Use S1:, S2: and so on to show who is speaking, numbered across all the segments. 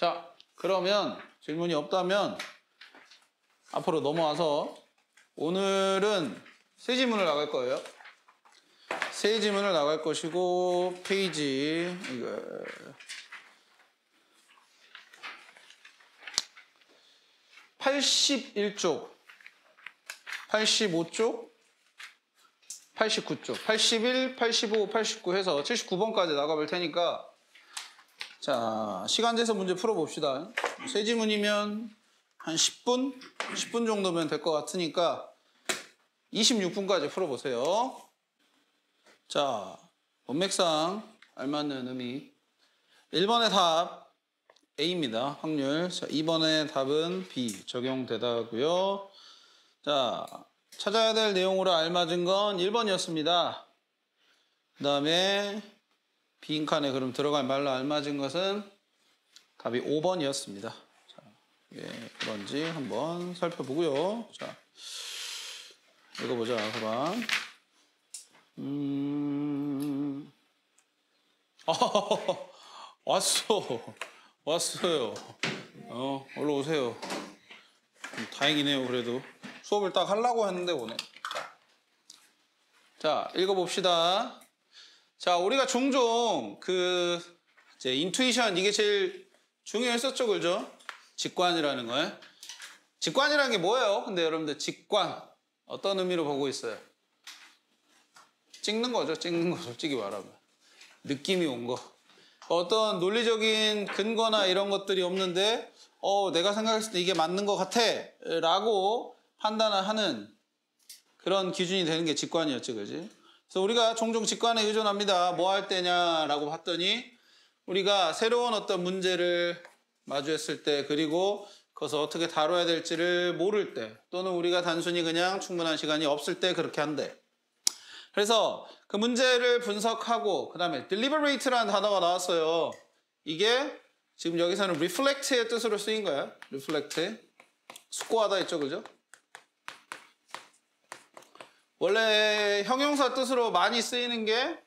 S1: 자, 그러면 질문이 없다면 앞으로 넘어와서 오늘은 세 지문을 나갈 거예요. 세 지문을 나갈 것이고 페이지 이거 81쪽, 85쪽, 89쪽, 81, 85, 89 해서 79번까지 나가볼 테니까 자, 시간 돼서 문제 풀어봅시다. 세 지문이면 한 10분 정도면 될 것 같으니까 26분까지 풀어보세요. 자, 원맥상 알맞는 의미 1번의 답 A입니다. 확률. 자, 2번의 답은 B 적용되다고요. 자, 찾아야 될 내용으로 알맞은 건 1번이었습니다. 그 다음에 빈칸에 그럼 들어갈 말로 알맞은 것은 답이 5번이었습니다. 자, 이게 그런지 한번 살펴보고요. 자, 읽어보자. 그럼 왔어요. 얼른 오세요. 다행이네요. 그래도 수업을 딱 하려고 했는데 오네. 자, 읽어봅시다. 자, 우리가 종종 이제 인투이션 이게 제일 중요했었죠, 그죠? 직관이라는 거예요. 직관이라는 게 뭐예요? 근데 여러분들 직관 어떤 의미로 보고 있어요? 찍는 거죠, 찍는 거 솔직히 말하면 느낌이 온 거. 어떤 논리적인 근거나 이런 것들이 없는데 내가 생각했을 때 이게 맞는 것 같아 라고 판단을 하는 그런 기준이 되는 게 직관이었지, 그지? 그래서 우리가 종종 직관에 의존합니다. 뭐 할 때냐라고 봤더니 우리가 새로운 어떤 문제를 마주했을 때 그리고 그것을 어떻게 다뤄야 될지를 모를 때 또는 우리가 단순히 그냥 충분한 시간이 없을 때 그렇게 한대. 그래서 그 문제를 분석하고 그 다음에 deliberate라는 단어가 나왔어요. 이게 지금 여기서는 reflect의 뜻으로 쓰인 거야. reflect. 숙고하다 있죠, 그죠? 원래 형용사 뜻으로 많이 쓰이는 게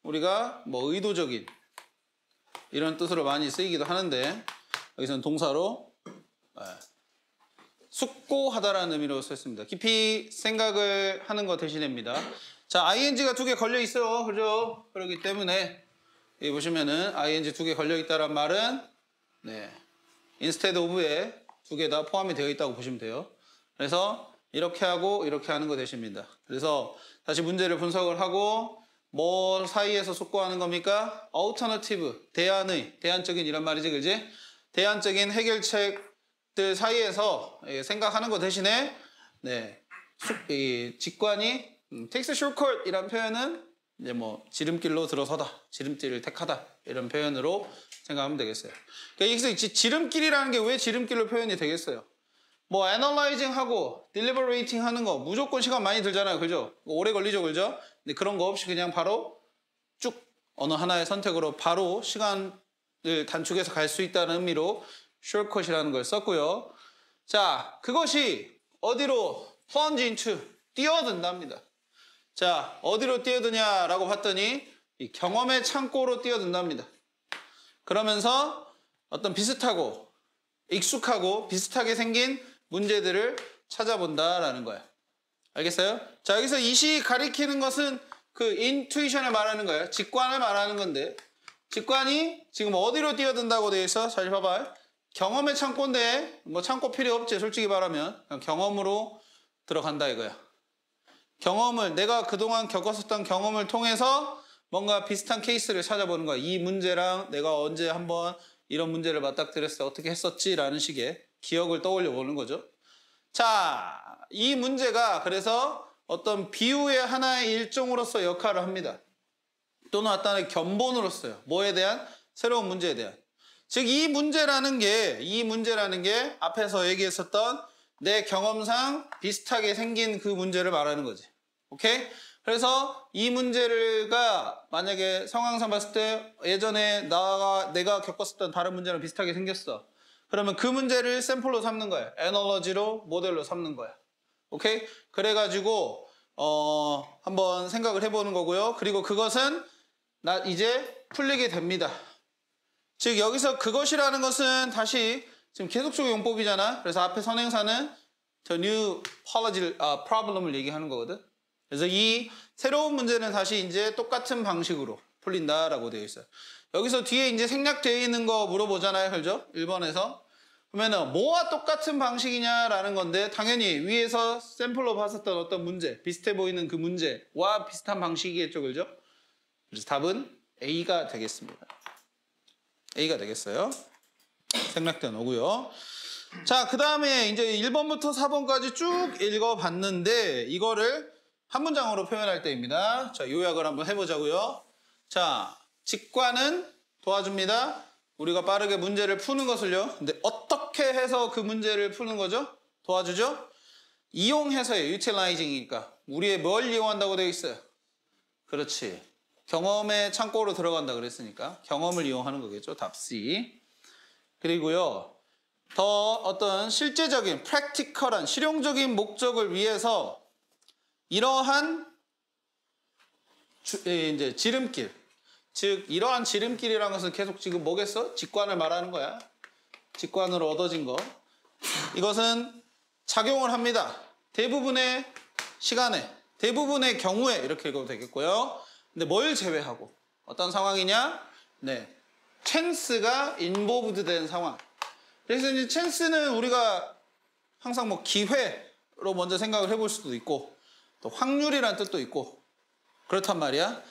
S1: 우리가 뭐 의도적인 이런 뜻으로 많이 쓰이기도 하는데 여기서는 동사로 숙고하다라는 의미로 썼습니다. 깊이 생각을 하는 거 대신합니다. 자, ing가 두 개 걸려 있어요. 그죠? 그렇기 때문에 여기 보시면은 ing 두 개 걸려 있다란 말은 instead of에 두 개 다 포함이 되어 있다고 보시면 돼요. 그래서 이렇게 하고 이렇게 하는 거 되십니다. 그래서 다시 문제를 분석을 하고 뭐 사이에서 숙고하는 겁니까? alternative, 대안적인 이런 말이지, 그지? 대안적인 해결책들 사이에서 생각하는 거 대신에 이 직관이 takes a shortcut 이란 표현은 이제 뭐 지름길로 들어서다, 지름길을 택하다 이런 표현으로 생각하면 되겠어요. 그러니까 여기서 지름길이라는 게 왜 지름길로 표현이 되겠어요? 뭐 analyzing 하고 deliberating 하는 거 무조건 시간 많이 들잖아요, 그죠? 오래 걸리죠, 그죠? 근데 그런 거 없이 그냥 바로 쭉 어느 하나의 선택으로 바로 시간을 단축해서 갈 수 있다는 의미로 shortcut이라는 걸 썼고요. 자, 그것이 어디로 plunge into 뛰어든답니다. 자, 어디로 뛰어드냐라고 봤더니 이 경험의 창고로 뛰어든답니다. 그러면서 어떤 비슷하고 익숙하고 비슷하게 생긴 문제들을 찾아본다라는 거예요. 알겠어요? 자, 여기서 이 시 가리키는 것은 그 인투이션을 말하는 거예요. 직관을 말하는 건데 직관이 지금 어디로 뛰어든다고 되어 있어? 잘 봐봐요. 경험의 창고인데 뭐 창고 필요 없지, 솔직히 말하면. 그냥 경험으로 들어간다 이거야. 경험을 내가 그동안 겪었었던 경험을 통해서 뭔가 비슷한 케이스를 찾아보는 거야. 이 문제랑 내가 언제 한번 이런 문제를 맞닥뜨렸을 때 어떻게 했었지? 라는 식의 기억을 떠올려 보는 거죠. 자, 이 문제가 그래서 어떤 비유의 하나의 일종으로서 역할을 합니다. 또는 어떤 견본으로서요. 뭐에 대한? 새로운 문제에 대한. 즉, 이 문제라는 게 앞에서 얘기했었던 내 경험상 비슷하게 생긴 그 문제를 말하는 거지. 오케이? 그래서 이 문제가 만약에 상황상 봤을 때 예전에 내가 겪었었던 다른 문제랑 비슷하게 생겼어. 그러면 그 문제를 샘플로 삼는 거야. 애널러지로, 모델로 삼는 거야. 오케이? 그래가지고 한번 생각을 해보는 거고요. 그리고 그것은 이제 풀리게 됩니다. 즉 여기서 그것이라는 것은 다시 지금 계속적 용법이잖아. 그래서 앞에 선행사는 the new problem을 얘기하는 거거든. 그래서 이 새로운 문제는 다시 이제 똑같은 방식으로 풀린다라고 되어 있어요. 여기서 뒤에 이제 생략되어 있는 거 물어보잖아요. 그죠? 1번에서. 그러면은 뭐와 똑같은 방식이냐라는 건데 당연히 위에서 샘플로 봤었던 어떤 문제, 비슷해 보이는 그 문제와 비슷한 방식이겠죠. 그죠? 그래서 답은 A가 되겠습니다. A가 되겠어요. 생략된 오고요. 자, 그 다음에 이제 1번부터 4번까지 쭉 읽어봤는데 이거를 한 문장으로 표현할 때입니다. 자, 요약을 한번 해보자고요. 자, 직관은 도와줍니다. 우리가 빠르게 문제를 푸는 것을요. 근데 어떻게 해서 그 문제를 푸는 거죠? 도와주죠? 이용해서요. utilizing이니까. 우리의 뭘 이용한다고 되어 있어요? 그렇지. 경험의 창고로 들어간다 그랬으니까 경험을 이용하는 거겠죠. 답 C. 그리고요. 더 어떤 실제적인 practical한 실용적인 목적을 위해서 이러한 이제 지름길, 즉 이러한 지름길이라는 것은 계속 지금 뭐겠어? 직관을 말하는 거야. 직관으로 얻어진 거. 이것은 작용을 합니다. 대부분의 시간에, 대부분의 경우에 이렇게 읽어도 되겠고요. 근데 뭘 제외하고 어떤 상황이냐? 네, 찬스가 인보브드 된 상황. 그래서 이제 찬스는 우리가 항상 뭐 기회로 먼저 생각을 해볼 수도 있고 또 확률이라는 뜻도 있고 그렇단 말이야.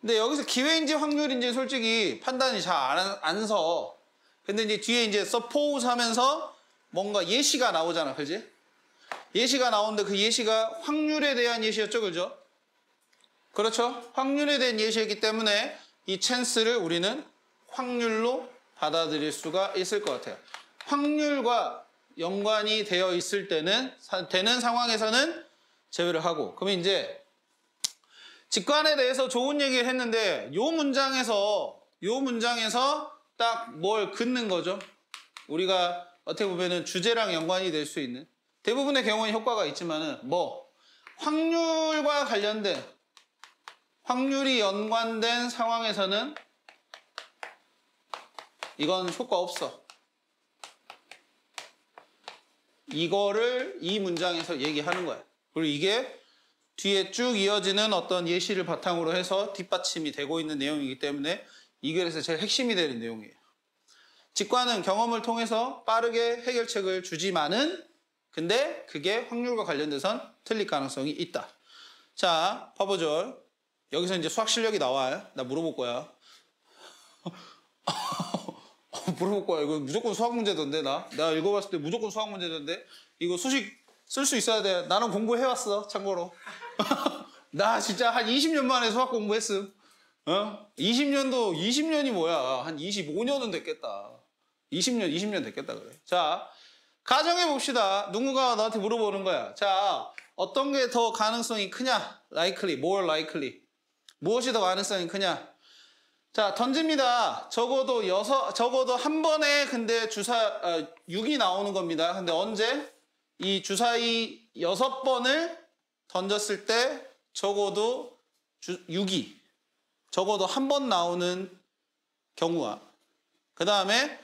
S1: 근데 여기서 기회인지 확률인지 솔직히 판단이 잘 안 서. 근데 이제 뒤에 이제 suppose 하면서 뭔가 예시가 나오잖아. 그지? 예시가 나오는데 그 예시가 확률에 대한 예시였죠. 그죠? 그렇죠? 확률에 대한 예시이기 때문에 이 찬스를 우리는 확률로 받아들일 수가 있을 것 같아요. 확률과 연관이 되어 있을 때는, 되는 상황에서는 제외를 하고. 그러면 이제 직관에 대해서 좋은 얘기를 했는데 요 문장에서 딱 뭘 긋는 거죠. 우리가 어떻게 보면은 주제랑 연관이 될 수 있는 대부분의 경우에 효과가 있지만은 뭐 확률과 관련된 확률이 연관된 상황에서는 이건 효과 없어. 이거를 이 문장에서 얘기하는 거야. 그리고 이게 뒤에 쭉 이어지는 어떤 예시를 바탕으로 해서 뒷받침이 되고 있는 내용이기 때문에 이 글에서 제일 핵심이 되는 내용이에요. 직관은 경험을 통해서 빠르게 해결책을 주지만은 근데 그게 확률과 관련돼선 틀릴 가능성이 있다. 자, 봐보죠. 여기서 이제 수학 실력이 나와요. 나 물어볼 거야. 물어볼 거야. 이거 무조건 수학 문제던데 내가 읽어봤을 때 무조건 수학 문제던데 이거 수식 쓸 수 있어야 돼. 나는 공부해왔어. 참고로. 나 진짜 한 20년 만에 수학 공부했음. 20년이 뭐야. 한 25년은 됐겠다. 20년 됐겠다 그래. 자, 가정해 봅시다. 누군가 너한테 물어보는 거야. 자, 어떤 게 더 가능성이 크냐? likely, more likely. 무엇이 더 가능성이 크냐? 자, 던집니다. 적어도 한 번에 근데 6이 나오는 겁니다. 근데 언제? 이 주사위 6번을 던졌을 때 적어도 6이 적어도 한 번 나오는 경우와 그 다음에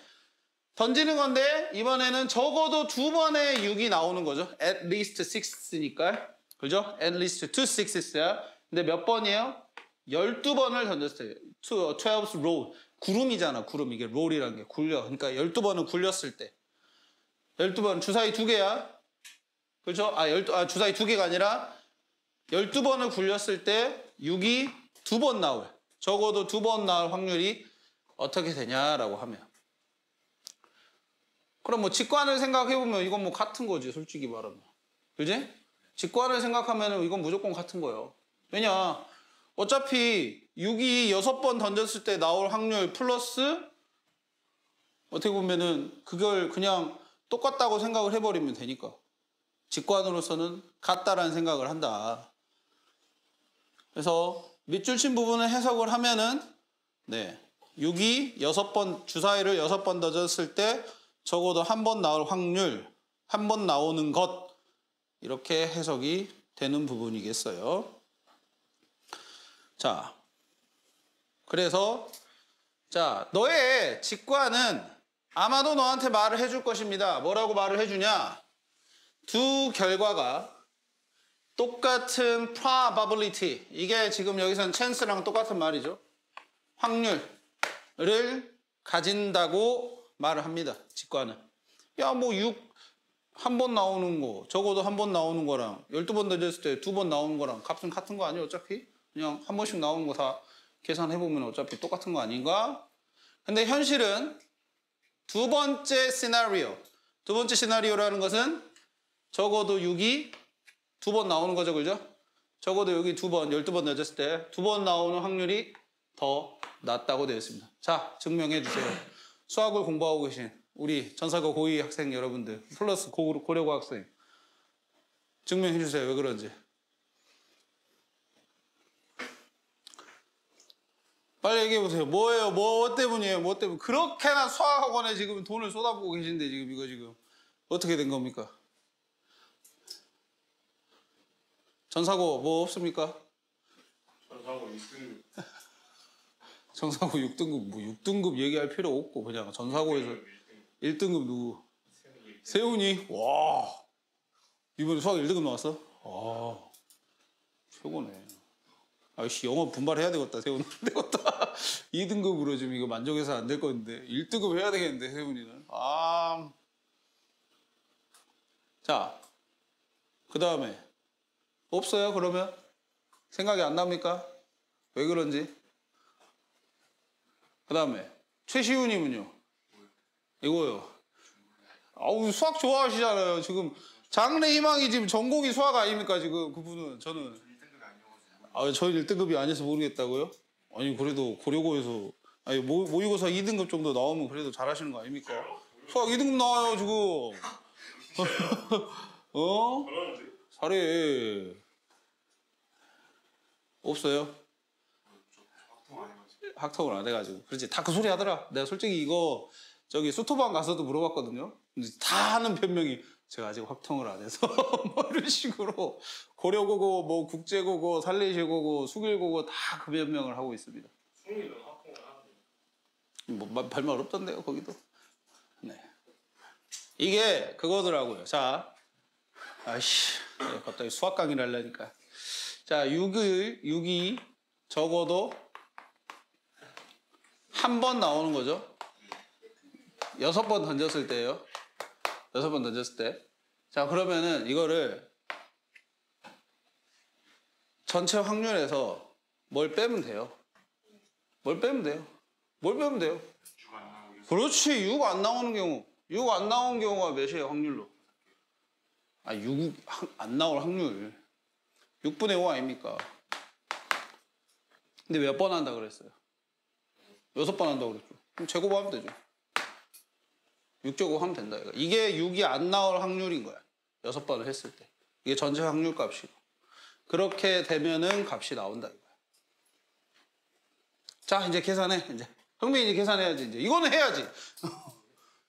S1: 던지는 건데 이번에는 적어도 2번의 6이 나오는 거죠. at least 6니까. 그죠? at least 2 6s야. 근데 몇 번이에요? 12번을 던졌어요. 12's roll. 구름이잖아. 구름. 이게 roll이라는 게 굴려. 그러니까 12번은 굴렸을 때. 12번 주사위 2개야. 그렇죠? 주사위 2개가 아니라 12번을 굴렸을 때 6이 2번 나올. 적어도 2번 나올 확률이 어떻게 되냐라고 하면. 그럼 뭐 직관을 생각해보면 이건 뭐 같은 거지. 솔직히 말하면. 그지? 직관을 생각하면 이건 무조건 같은 거예요. 왜냐? 어차피 6이 6번 던졌을 때 나올 확률 플러스 어떻게 보면은 그걸 그냥 똑같다고 생각을 해버리면 되니까. 직관으로서는 같다라는 생각을 한다. 그래서 밑줄 친 부분을 해석을 하면은 6이 6번 주사위를 6번 던졌을 때 적어도 한 번 나올 확률, 한 번 나오는 것 이렇게 해석이 되는 부분이겠어요. 자, 그래서 자, 너의 직관은 아마도 너한테 말을 해줄 것입니다. 뭐라고 말을 해주냐? 두 결과가 똑같은 probability, 이게 지금 여기서는 chance랑 똑같은 말이죠. 확률을 가진다고 말을 합니다. 직관은. 야, 뭐 6 한 번 나오는 거, 적어도 한 번 나오는 거랑 12번 던졌을 때 2번 나오는 거랑 값은 같은 거 아니에요? 어차피? 그냥 한 번씩 나오는 거 다 계산해보면 어차피 똑같은 거 아닌가? 근데 현실은 두 번째 시나리오. 두 번째 시나리오라는 것은 적어도 6이 2번 나오는 거죠, 그죠? 적어도 여기 2번, 12번 던졌을 때 2번 나오는 확률이 더 낮다고 되어 있습니다. 자, 증명해 주세요. 수학을 공부하고 계신 우리 전사고 고2 학생 여러분들 플러스 고려고 학생 증명해 주세요. 왜 그런지. 빨리 얘기해 보세요. 뭐예요? 뭐 때문이에요? 뭐 때문에? 그렇게나 수학학원에 지금 돈을 쏟아부고 계신데 지금 이거 지금 어떻게 된 겁니까? 전사고 뭐 없습니까?
S2: 전사고 6등급.
S1: 전사고 6등급 뭐 6등급 얘기할 필요 없고 그냥 전사고에서 1등급 누구? 세훈이. 와, 이번에 수학 1등급 나왔어? 와, 최고네. 아이씨, 영어 분발해야 되겠다, 세훈. 되겠다. 2등급으로 지금 이거 만족해서 안 될 건데 1등급 해야 되겠는데, 세훈이는. 아, 자, 그 다음에 없어요? 그러면 생각이 안 납니까? 왜 그런지. 그 다음에 최시훈님은요? 이거요. 아우, 수학 좋아하시잖아요. 지금 장래 희망이 지금 전공이 수학 아닙니까? 지금 그분은. 저는
S2: 1등급이 아니어가지고.
S1: 아, 저 1등급이 아니어서 모르겠다고요? 아니, 그래도 고려고에서 아니 모의고사 2등급 정도 나오면 그래도 잘하시는 거 아닙니까? 수학 2등급 나와요 지금. 어?
S2: 잘하는데?
S1: 잘해. 없어요?
S2: 학통 안 해가지고.
S1: 학통을 안 해가지고. 그렇지, 다 그 소리 하더라. 내가 솔직히 이거 저기 수토방 가서도 물어봤거든요. 근데 다 하는 변명이 제가 아직 확통을 안 해서 뭐 이런 식으로 고려고고 뭐 국제고고 살레시고고 수길고고 다 그 변명을 하고 있습니다.
S2: 승리는 학통을 하는데.
S1: 뭐 별말 없던데요 거기도. 네. 이게 그거더라고요. 자, 아이씨, 갑자기 수학 강의를 하려니까. 자, 6이 적어도 한 번 나오는 거죠. 6번 던졌을 때예요. 6번 던졌을 때. 자, 그러면은 이거를 전체 확률에서 뭘 빼면 돼요? 뭘 빼면 돼요? 뭘 빼면 돼요?
S2: 6 안 나오겠어.
S1: 그렇지, 6 안 나오는 경우. 6 안 나오는 경우가 몇이에요, 확률로? 아, 6 안 나올 확률. 6분의 5 아닙니까? 근데 몇 번 한다 그랬어요? 6번 한다고 그랬죠. 그럼 제곱하면 되죠. 6제곱 하면 된다. 이게 6이 안 나올 확률인 거야. 6번을 했을 때. 이게 전체 확률 값이고. 그렇게 되면은 값이 나온다 이거야. 자, 이제 계산해. 이제 형민이 이제 계산해야지. 이제 이거는 해야지.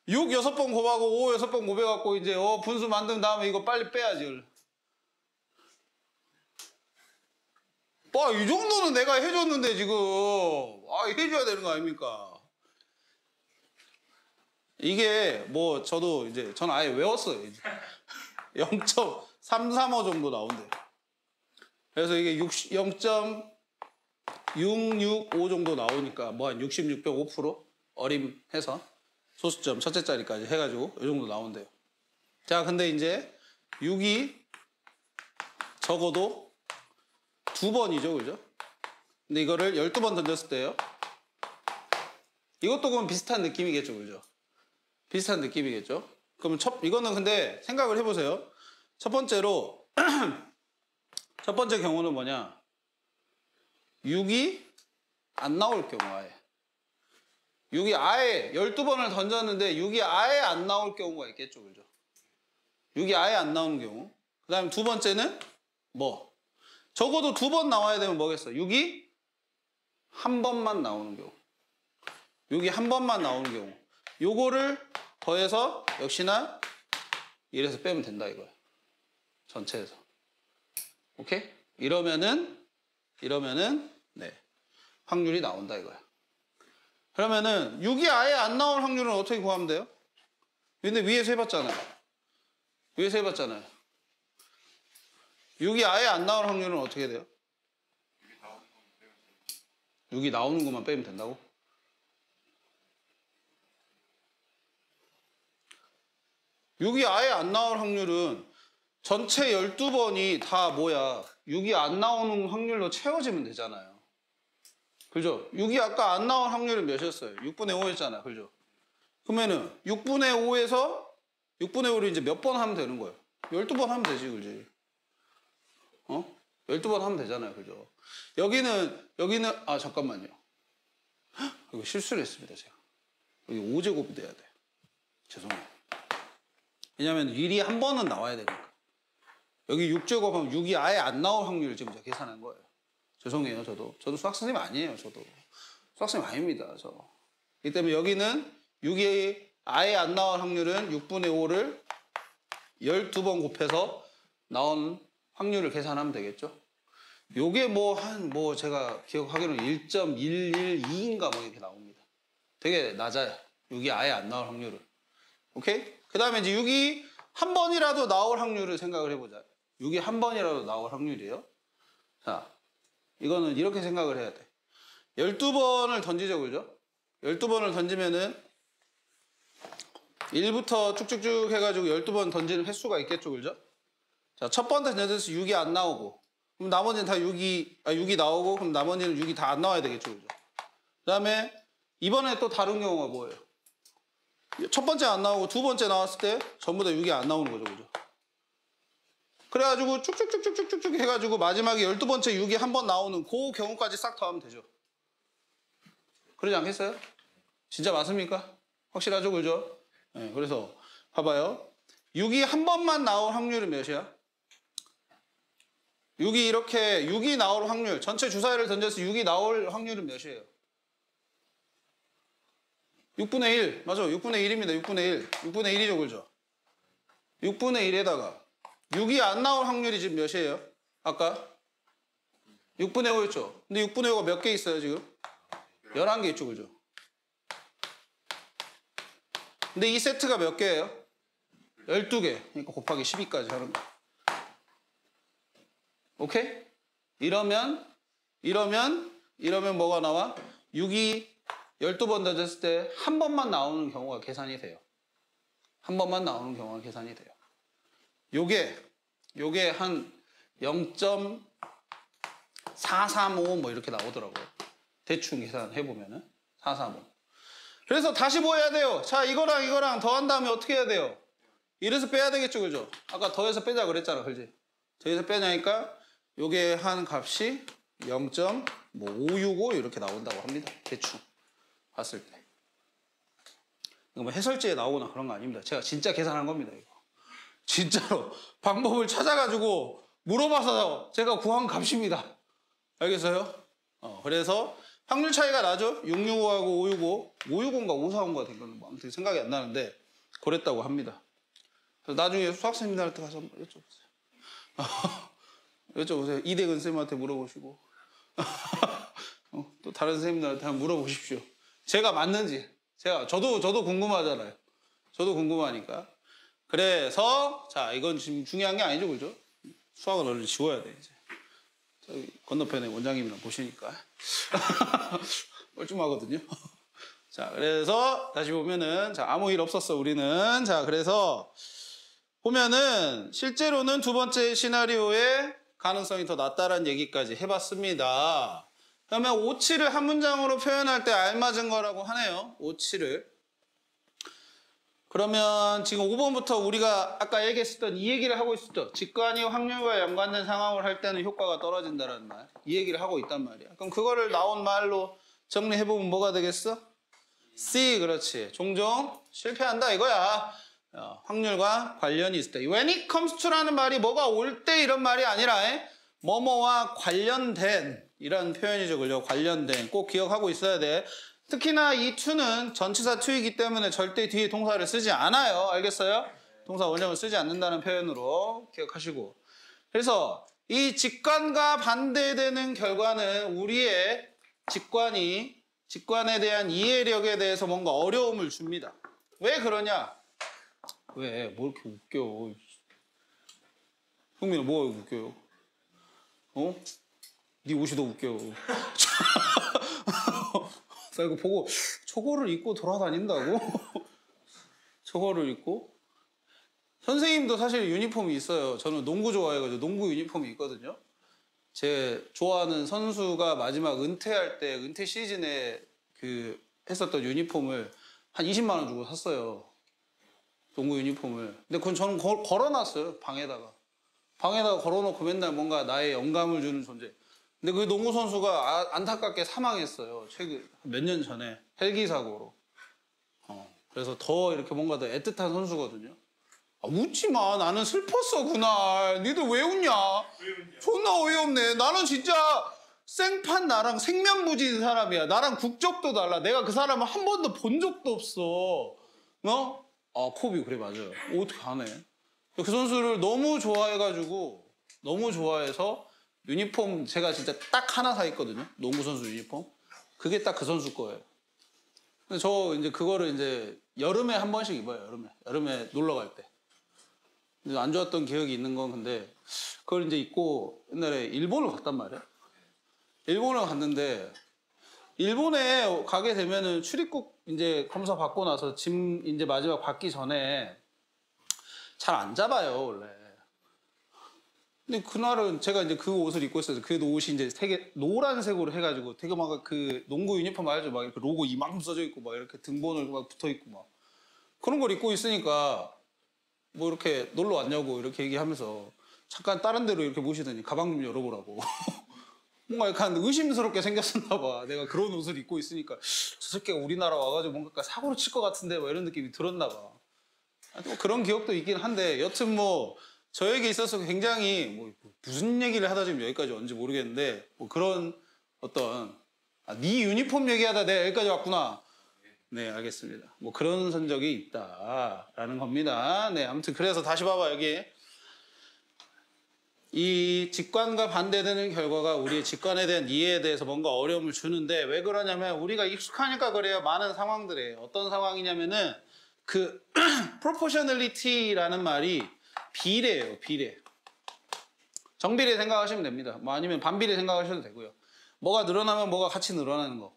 S1: 6 6번 곱하고 5 6번 곱해갖고 이제 분수 만든 다음에 이거 빨리 빼야지. 봐, 이 정도는 내가 해줬는데 지금 해줘야 되는 거 아닙니까? 이게 뭐 저도 이제 저는 아예 외웠어요. 0.335 정도 나온대요. 그래서 이게 0.665 정도 나오니까 뭐 한 66.5% 어림해서 소수점 첫째 자리까지 해가지고 이 정도 나온대요. 자, 근데 이제 6이 적어도 2번이죠, 그죠? 근데 이거를 12번 던졌을 때요. 이것도 그럼 비슷한 느낌이겠죠, 그죠? 비슷한 느낌이겠죠? 그러면 이거는 근데 생각을 해보세요. 첫 번째로 첫 번째 경우는 뭐냐? 6이 안 나올 경우 아예. 6이 아예 12번을 던졌는데 6이 아예 안 나올 경우가 있겠죠, 그죠? 6이 아예 안 나오는 경우. 그 다음에 두 번째는 뭐? 적어도 2번 나와야 되면 뭐겠어? 6이 한 번만 나오는 경우. 6이 한 번만 나오는 경우. 요거를 더해서 역시나 이래서 빼면 된다 이거야. 전체에서. 오케이? 이러면은 네, 확률이 나온다 이거야. 그러면은 6이 아예 안 나올 확률은 어떻게 구하면 돼요? 근데 위에서 해봤잖아요. 위에서 해봤잖아요. 6이 아예 안 나올 확률은 어떻게 돼요? 6이 나오는 것만 빼면 된다고? 육이 아예 안 나올 확률은 전체 12번이 다 뭐야? 6이 안 나오는 확률로 채워지면 되잖아요. 그죠? 6이 아까 안 나올 확률은 몇이었어요? 6분의 5였잖아요. 그죠? 그러면은 6분의 5에서 6분의 5를 이제 몇 번 하면 되는 거예요? 12번 하면 되지, 그지? 12번 하면 되잖아요. 그죠? 여기는, 아, 잠깐만요. 이거 실수를 했습니다, 제가. 여기 5제곱이 돼야 돼요. 죄송해요. 왜냐면 1이 한 번은 나와야 되니까. 여기 6제곱하면 6이 아예 안 나올 확률을 지금 제가 계산한 거예요. 죄송해요, 저도. 저도 수학선생님 아니에요, 저도. 수학선생님 아닙니다, 저. 이 때문에 여기는 6이 아예 안 나올 확률은 6분의 5를 12번 곱해서 나온 확률을 계산하면 되겠죠? 요게 제가 기억하기로는 1.112인가 뭐 이렇게 나옵니다. 되게 낮아요. 6이 아예 안 나올 확률은. 오케이? 그 다음에 이제 6이 한 번이라도 나올 확률을 생각을 해보자. 6이 한 번이라도 나올 확률이에요. 자, 이거는 이렇게 생각을 해야 돼. 12번을 던지죠, 그죠? 12번을 던지면은 1부터 쭉쭉쭉 해가지고 12번 던지는 횟수가 있겠죠, 그죠? 자, 첫 번째 던져서 6이 안 나오고, 그럼 나머지는 다 6이 나오고, 그럼 나머지는 6이 다 안 나와야 되겠죠, 그죠? 그 다음에 이번에 또 다른 경우가 뭐예요? 첫 번째 안 나오고 두 번째 나왔을 때 전부 다 6이 안 나오는 거죠, 그죠? 그래가지고 쭉쭉쭉쭉쭉쭉 해가지고 마지막에 12번째 6이 한 번 나오는 그 경우까지 싹 더하면 되죠. 그러지 않겠어요? 진짜 맞습니까? 확실하죠, 그죠? 네, 그래서 봐봐요. 6이 한 번만 나올 확률은 몇이야? 6이 나올 확률, 전체 주사위를 던져서 6이 나올 확률은 몇이에요? 6분의 1, 맞아. 6분의 1입니다. 6분의 1. 6분의 1이죠, 그죠? 6분의 1에다가 6이 안 나올 확률이 지금 몇이에요? 아까? 6분의 5였죠? 근데 6분의 5가 몇 개 있어요, 지금? 11개 있죠, 그죠? 근데 이 세트가 몇 개예요? 12개. 그러니까 곱하기 12까지 하는 거. 오케이? 이러면 뭐가 나와? 6이 12번 던졌을 때 한 번만 나오는 경우가 계산이 돼요. 한 번만 나오는 경우가 계산이 돼요. 요게 한 0.435 뭐 이렇게 나오더라고요. 대충 계산해보면은 435. 그래서 다시 뭐 해야 돼요? 자, 이거랑 더한 다음에 어떻게 해야 돼요? 이래서 빼야 되겠죠, 그죠? 아까 더해서 빼자 그랬잖아, 그지? 더해서 빼냐니까 요게 한 값이 0.565 이렇게 나온다고 합니다. 대충 봤을 때. 이거 뭐 해설지에 나오거나 그런 거 아닙니다. 제가 진짜 계산한 겁니다, 이거. 진짜로 방법을 찾아가지고 물어봐서 제가 구한 값입니다. 알겠어요? 그래서 확률 차이가 나죠? 665하고 565, 565인가 545인가 된 거는 뭐 아무튼 생각이 안 나는데 그랬다고 합니다. 그래서 나중에 수학 세미나 할 때 가서 한번 여쭤보세요. 여쭤보세요. 이대근 쌤한테 물어보시고 또 다른 선생님들한테 한번 물어보십시오. 제가 맞는지. 저도 궁금하잖아요. 저도 궁금하니까. 그래서 자, 이건 지금 중요한 게 아니죠, 그죠? 수학은 얼른 지워야 돼 이제. 저기 건너편에 원장님이랑 보시니까 뻘쭘하거든요. 자, 그래서 다시 보면은 자, 아무 일 없었어 우리는. 자, 그래서 보면은 실제로는 두 번째 시나리오의 가능성이 더 낮다라는 얘기까지 해봤습니다. 그러면 57을 한 문장으로 표현할 때 알맞은 거라고 하네요. 57을. 그러면 지금 5번부터 우리가 아까 얘기했었던 이 얘기를 하고 있었죠. 직관이 확률과 연관된 상황을 할 때는 효과가 떨어진다는 말. 이 얘기를 하고 있단 말이야. 그럼 그거를 나온 말로 정리해보면 뭐가 되겠어? C, 그렇지. 종종 실패한다 이거야. 확률과 관련이 있을 때. When it comes to라는 말이 뭐가 올 때 이런 말이 아니라 뭐뭐와 관련된 이런 표현이죠. 그죠? 관련된. 꼭 기억하고 있어야 돼. 특히나 이 to는 전치사 to이기 때문에 절대 뒤에 동사를 쓰지 않아요. 알겠어요? 동사 원형을 쓰지 않는다는 표현으로 기억하시고. 그래서 이 직관과 반대되는 결과는 우리의 직관이 직관에 대한 이해력에 대해서 뭔가 어려움을 줍니다. 왜 그러냐? 왜? 뭐 이렇게 웃겨? 흥민아, 뭐가 웃겨요? 어? 네 옷이 더 웃겨. 나 이거 보고 저거를 입고 돌아다닌다고? 저거를 입고? 선생님도 사실 유니폼이 있어요. 저는 농구 좋아해가지고 농구 유니폼이 있거든요. 제 좋아하는 선수가 마지막 은퇴할 때 은퇴 시즌에 그 했었던 유니폼을 한 20만 원 주고 샀어요. 농구 유니폼을. 근데 그건 저는 걸어놨어요. 방에다가 걸어놓고 맨날 뭔가 나의 영감을 주는 존재. 근데 그 농구 선수가 안타깝게 사망했어요. 최근 몇 년 전에 헬기 사고로. 그래서 더 이렇게 뭔가 더 애틋한 선수거든요. 웃지 마. 나는 슬펐어 그날. 니들 왜 웃냐? 존나 어이없네. 나는 진짜 생판 나랑 생면부지인 사람이야. 나랑 국적도 달라. 내가 그 사람을 한 번도 본 적도 없어. 어? 아, 코비 그래 맞아요. 어떻게 하네. 그 선수를 너무 좋아해가지고 너무 좋아해서 유니폼 제가 진짜 딱 하나 사 있거든요. 농구 선수 유니폼. 그게 딱 그 선수 거예요. 근데 저 이제 그거를 이제 여름에 한 번씩 입어요. 여름에 놀러 갈 때. 근데 안 좋았던 기억이 있는 건 근데 그걸 이제 입고 옛날에 일본을 갔단 말이야. 일본을 갔는데 일본에 가게 되면은 출입국 이제 검사 받고 나서 짐 이제 마지막 받기 전에 잘 안 잡아요 원래. 근데 그날은 제가 이제 그 옷을 입고 있어서 그 옷이 이제 되게 노란색으로 해가지고 되게 막 그 농구 유니폼 알죠? 막 이렇게 로고 이만큼 써져 있고 막 이렇게 등번호 막 붙어 있고 막 그런 걸 입고 있으니까 뭐 이렇게 놀러 왔냐고 이렇게 얘기하면서 잠깐 다른 데로 이렇게 모시더니 가방 좀 열어보라고. 뭔가 약간 의심스럽게 생겼었나 봐. 내가 그런 옷을 입고 있으니까 저 새끼가 우리나라 와가지고 뭔가 사고를 칠 것 같은데 뭐 이런 느낌이 들었나 봐. 뭐 그런 기억도 있긴 한데 여튼 뭐 저에게 있어서 굉장히 뭐 무슨 얘기를 하다 지금 여기까지 왔는지 모르겠는데 뭐 그런 어떤 네 유니폼 얘기하다 내가 여기까지 왔구나. 네, 알겠습니다. 뭐 그런 성적이 있다라는 겁니다. 네, 아무튼 그래서 다시 봐봐 여기 이 직관과 반대되는 결과가 우리의 직관에 대한 이해에 대해서 뭔가 어려움을 주는데 왜 그러냐면 우리가 익숙하니까 그래요. 많은 상황들에 어떤 상황이냐면은 그 proportionality라는 말이 비례예요. 비례. 정비례 생각하시면 됩니다. 뭐 아니면 반비례 생각하셔도 되고요. 뭐가 늘어나면 뭐가 같이 늘어나는 거.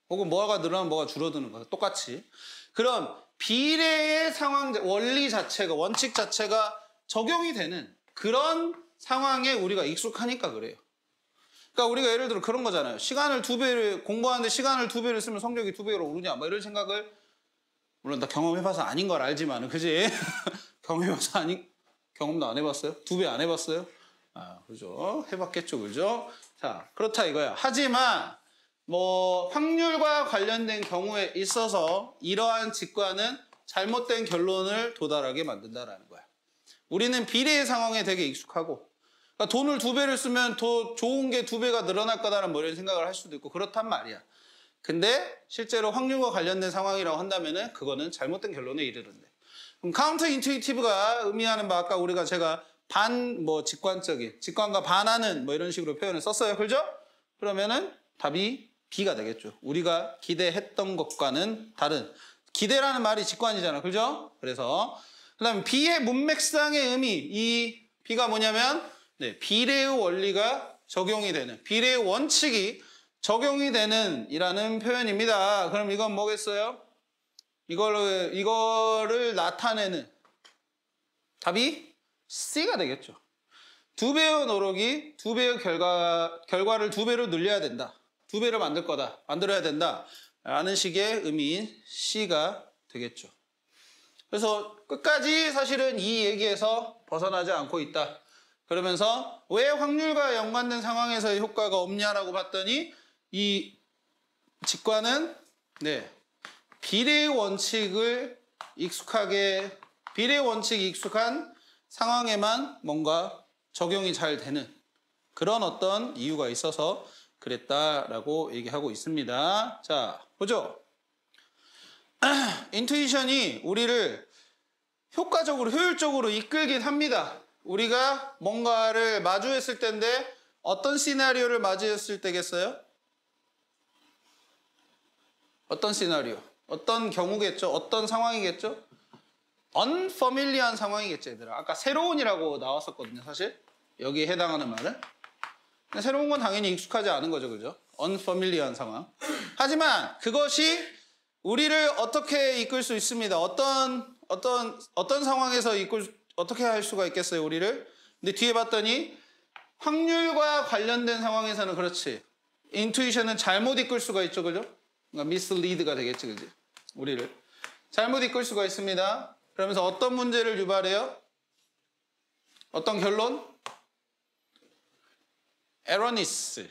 S1: 혹은 뭐가 늘어나면 뭐가 줄어드는 거. 똑같이. 그런 비례의 상황, 원리 자체가, 원칙 자체가 적용이 되는 그런 상황에 우리가 익숙하니까 그래요. 그러니까 우리가 예를 들어 그런 거잖아요. 시간을 2배를, 공부하는데 시간을 2배를 쓰면 성적이 2배로 오르냐. 뭐 이런 생각을, 물론 나 경험해봐서 아닌 걸 알지만, 그지? 경험해봐서 경험도 안 해봤어요? 2배 안 해봤어요? 아, 그죠? 해봤겠죠, 그죠? 자, 그렇다 이거야. 하지만, 뭐 확률과 관련된 경우에 있어서 이러한 직관은 잘못된 결론을 도달하게 만든다라는 거야. 우리는 비례의 상황에 되게 익숙하고 그러니까 돈을 2배를 쓰면 더 좋은 게 2배가 늘어날 거다라는 뭐 이런 생각을 할 수도 있고 그렇단 말이야. 근데 실제로 확률과 관련된 상황이라고 한다면은 그거는 잘못된 결론에 이르는데. 그럼 카운터 인투이티브가 의미하는 바 아까 제가 직관적인 직관과 반하는 뭐 이런 식으로 표현을 썼어요. 그죠? 그러면은 답이 B가 되겠죠. 우리가 기대했던 것과는 다른. 기대라는 말이 직관이잖아. 그죠? 그래서 그 다음에 B의 문맥상의 의미. 이 B가 뭐냐면 비례의 원리가 적용이 되는 비례의 원칙이 적용이 되는 이라는 표현입니다. 그럼 이건 뭐겠어요? 이거를 나타내는 답이 C가 되겠죠. 2배의 노력이 2배의 결과를 2배로 늘려야 된다. 2배를 만들어야 된다. 라는 식의 의미인 C가 되겠죠. 그래서 끝까지 사실은 이 얘기에서 벗어나지 않고 있다. 그러면서 왜 확률과 연관된 상황에서의 효과가 없냐라고 봤더니 이 직관은 비례의 원칙이 익숙한 상황에만 뭔가 적용이 잘 되는 그런 어떤 이유가 있어서 그랬다라고 얘기하고 있습니다. 자, 보죠. 인투이션이 우리를 효과적으로, 효율적으로 이끌긴 합니다. 우리가 뭔가를 마주했을 때인데 어떤 시나리오를 마주했을 때겠어요? 어떤 시나리오, 어떤 경우겠죠? 어떤 상황이겠죠? unfamiliar한 상황이겠죠, 얘들아. 아까 새로운이라고 나왔었거든요, 사실. 여기에 해당하는 말은. 근데 새로운 건 당연히 익숙하지 않은 거죠, 그죠? unfamiliar한 상황. 하지만 그것이 우리를 어떻게 이끌 수 있습니다. 어떤 상황에서 어떻게 할 수가 있겠어요, 우리를? 근데 뒤에 봤더니 확률과 관련된 상황에서는 그렇지. 인투이션은 잘못 이끌 수가 있죠, 그죠? 그러니까 mislead가 되겠지, 그지? 우리를. 잘못 이끌 수가 있습니다. 그러면서 어떤 문제를 유발해요? 어떤 결론? 에러니스.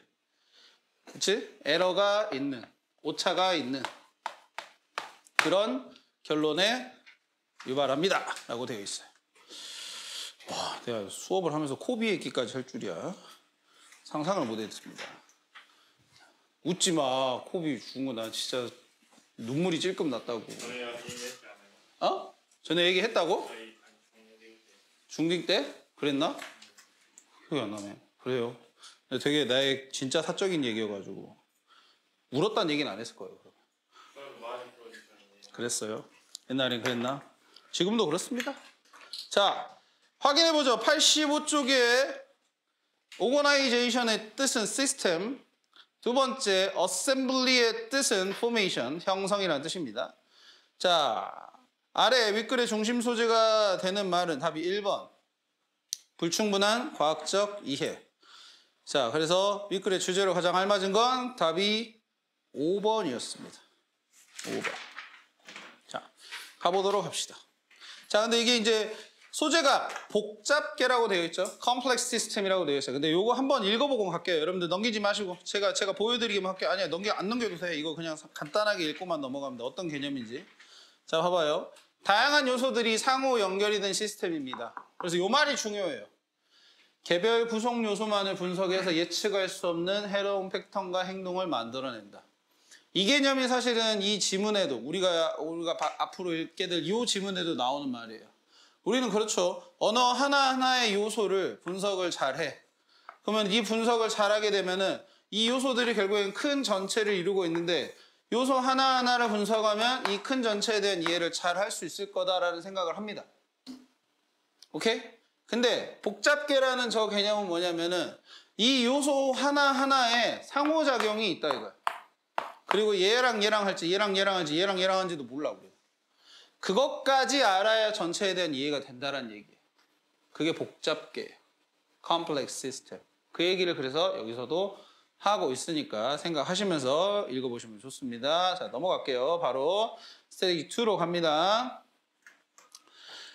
S1: 그치? 에러가 있는, 오차가 있는 그런 결론에 유발합니다. 라고 되어 있어요. 와, 내가 수업을 하면서 코비얘기까지 할 줄이야. 상상을 못 했습니다. 웃지 마. 코비 죽은 거 나 진짜 눈물이 찔끔 났다고.
S2: 저희가 얘기했지 않아요?
S1: 어? 전에 얘기했다고?
S2: 저희 중딩 때.
S1: 중딩 때? 그랬나? 기억이 안 나네. 그래요. 근데 되게 나의 진짜 사적인 얘기여가지고 울었다는 얘기는 안 했을 거예요.
S2: 그럼 많이 들어주셨는데.
S1: 그랬어요. 옛날엔 그랬나? 지금도 그렇습니다. 자, 확인해보죠. 85쪽에 오거나이제이션의 뜻은 시스템, 두 번째 어셈블리의 뜻은 포메이션, 형성이라는 뜻입니다. 자, 아래 윗글의 중심 소재가 되는 말은 답이 1번. 불충분한 과학적 이해. 자, 그래서 윗글의 주제로 가장 알맞은 건 답이 5번이었습니다. 5번. 자, 가보도록 합시다. 자, 근데 이게 이제 소재가 복잡계라고 되어 있죠. complex system이라고 되어 있어요. 근데 요거 한번 읽어보고 갈게요. 여러분들 넘기지 마시고 제가 보여드리기만 할게요. 아니야, 안 넘겨도 돼. 이거 그냥 간단하게 읽고만 넘어가면 돼. 어떤 개념인지. 자, 봐봐요. 다양한 요소들이 상호 연결이 된 시스템입니다. 그래서 요 말이 중요해요. 개별 구성 요소만을 분석해서 예측할 수 없는 해로운 패턴과 행동을 만들어낸다. 이 개념이 사실은 이 지문에도 우리가 앞으로 읽게 될 이 지문에도 나오는 말이에요. 우리는 그렇죠. 언어 하나하나의 요소를 분석을 잘해. 그러면 이 분석을 잘하게 되면은 이 요소들이 결국엔 큰 전체를 이루고 있는데 요소 하나하나를 분석하면 이 큰 전체에 대한 이해를 잘 할 수 있을 거다라는 생각을 합니다. 오케이? 근데 복잡계라는 저 개념은 뭐냐면은 이 요소 하나하나에 상호작용이 있다 이거야. 그리고 얘랑 할지 얘랑 할지 얘랑 할지도 몰라 우리. 그것까지 알아야 전체에 대한 이해가 된다는 얘기예요. 그게 복잡계예요. complex system. 그 얘기를 그래서 여기서도 하고 있으니까 생각하시면서 읽어보시면 좋습니다. 자, 넘어갈게요. 바로 스테이지 2로 갑니다.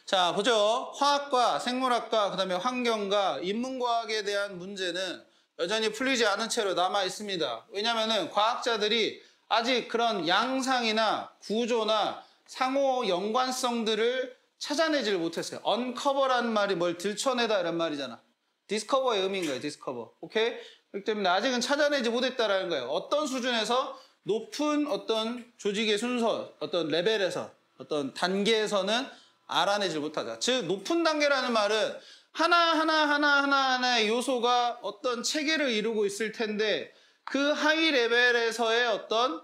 S1: 자, 보죠. 화학과 생물학과 그다음에 환경과 인문과학에 대한 문제는 여전히 풀리지 않은 채로 남아 있습니다. 왜냐하면 과학자들이 아직 그런 양상이나 구조나 상호 연관성들을 찾아내지를 못했어요. uncover라는 말이 뭘 들춰내다 이런 말이잖아. discover의 의미인 거예요. discover. 오케이? 그렇기 때문에 아직은 찾아내지 못했다라는 거예요. 어떤 수준에서 높은 어떤 조직의 순서, 어떤 레벨에서, 어떤 단계에서는 알아내지 못하자. 즉 높은 단계라는 말은 하나하나의 요소가 어떤 체계를 이루고 있을 텐데 그 하이 레벨에서의 어떤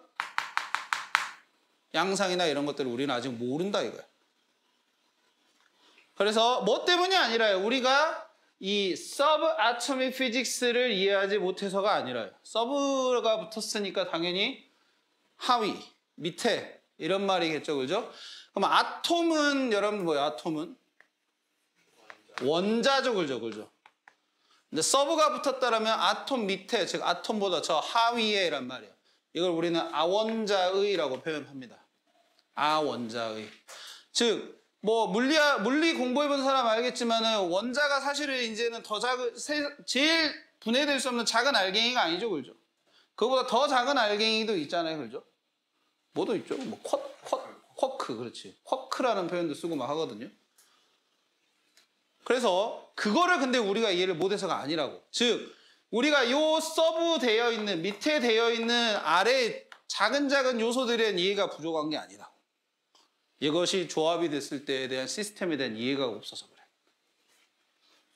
S1: 양상이나 이런 것들을 우리는 아직 모른다 이거야. 그래서 뭐 때문이 아니라요. 우리가 이 subatomic physics를 이해하지 못해서가 아니라요. sub가 붙었으니까 당연히 하위, 밑에 이런 말이겠죠. 그죠? 그럼 아톰은 여러분 뭐예요? 아톰은? 원자죠. 그죠? 근데 서브가 붙었다라면 아톰 밑에, 즉 아톰보다 저 하위에란 말이에요. 이걸 우리는 아원자의라고 표현합니다. 아원자의. 즉, 뭐 물리 공부해본 사람 알겠지만은 원자가 사실은 이제는 더 작은, 제일 분해될 수 없는 작은 알갱이가 아니죠. 그죠? 그거보다 더 작은 알갱이도 있잖아요. 그죠? 뭐도 있죠? 뭐 쿼크, 그렇지. 쿼크라는 표현도 쓰고 막 하거든요. 그래서 그거를 근데 우리가 이해를 못해서가 아니라고. 즉 우리가 요 서브 되어 있는 밑에 되어 있는 아래 작은 요소들에 대한 이해가 부족한 게 아니라고. 이것이 조합이 됐을 때에 대한 시스템에 대한 이해가 없어서 그래.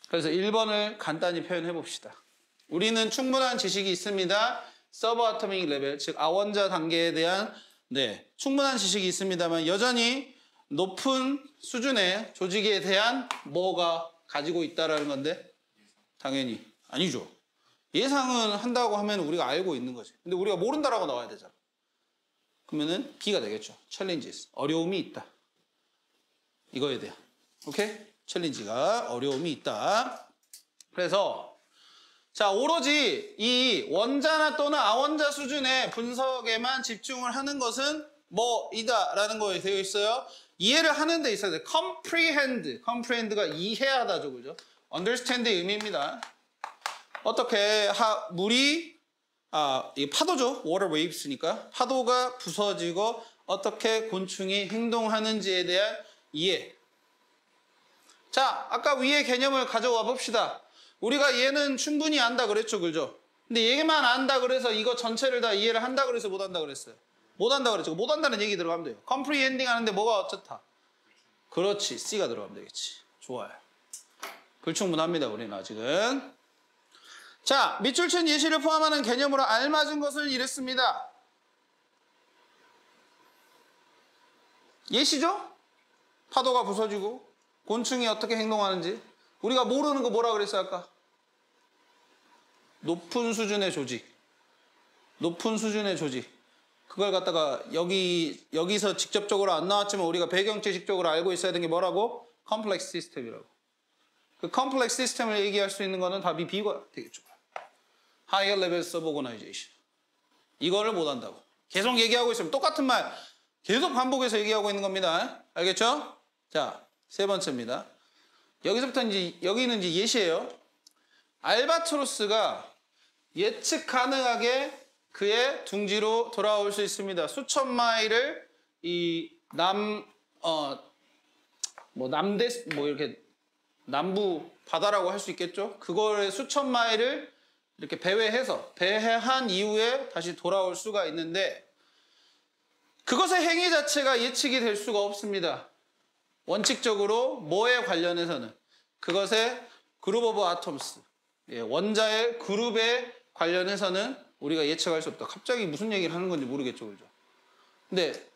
S1: 그래서 1번을 간단히 표현해 봅시다. 우리는 충분한 지식이 있습니다. 서브아토믹 레벨, 즉 아원자 단계에 대한 네, 충분한 지식이 있습니다만 여전히 높은 수준의 조직에 대한 뭐가 가지고 있다라는 건데 당연히 아니죠. 예상은 한다고 하면 우리가 알고 있는 거지. 근데 우리가 모른다라고 나와야 되잖아. 그러면은 B가 되겠죠. 챌린지스. 어려움이 있다. 이거에 대한. 오케이? 챌린지가 어려움이 있다. 그래서 자, 오로지 이 원자나 또는 아원자 수준의 분석에만 집중을 하는 것은 뭐이다라는 거에 되어 있어요. 이해를 하는 데 있어야 돼. comprehend가 이해하다죠. 그죠? understand의 의미입니다. 어떻게 물이 이 파도죠. water waves니까 파도가 부서지고 어떻게 곤충이 행동하는지에 대한 이해. 자, 아까 위의 개념을 가져와 봅시다. 우리가 얘는 충분히 안다 그랬죠. 그죠? 근데 얘만 안다 그래서 이거 전체를 다 이해를 한다 그래서 못 한다 그랬어요. 못 한다 그랬죠. 못 한다는 얘기 들어가면 돼요. comprehending 하는데 뭐가 어쩌다. 그렇지. C가 들어가면 되겠지. 좋아요. 불충분합니다. 우리는 아직은. 자, 밑줄 친 예시를 포함하는 개념으로 알맞은 것을 이랬습니다. 예시죠? 파도가 부서지고 곤충이 어떻게 행동하는지. 우리가 모르는 거 뭐라 그랬어요 아까? 높은 수준의 조직. 높은 수준의 조직. 그걸 갖다가 여기서 직접적으로 안 나왔지만 우리가 배경 지식적으로 알고 있어야 되는 게 뭐라고? 컴플렉스 시스템이라고. 그 컴플렉스 시스템을 얘기할 수 있는 거는 답이 B가 되겠죠. Higher levels of organization. 이거를 못 한다고. 계속 얘기하고 있으면 똑같은 말 계속 반복해서 얘기하고 있는 겁니다. 알겠죠? 자, 세 번째입니다. 여기서부터 여기는 이제 예시예요. 알바트로스가 예측 가능하게 그의 둥지로 돌아올 수 있습니다. 수천 마일을 이렇게 남부 바다라고 할 수 있겠죠. 그거를 수천 마일을 이렇게 배회한 이후에 다시 돌아올 수가 있는데 그것의 행위 자체가 예측이 될 수가 없습니다. 원칙적으로 뭐에 관련해서는 그것의 그룹 오브 아톰스, 원자의 그룹에 관련해서는 우리가 예측할 수 없다. 갑자기 무슨 얘기를 하는 건지 모르겠죠. 그죠? 근데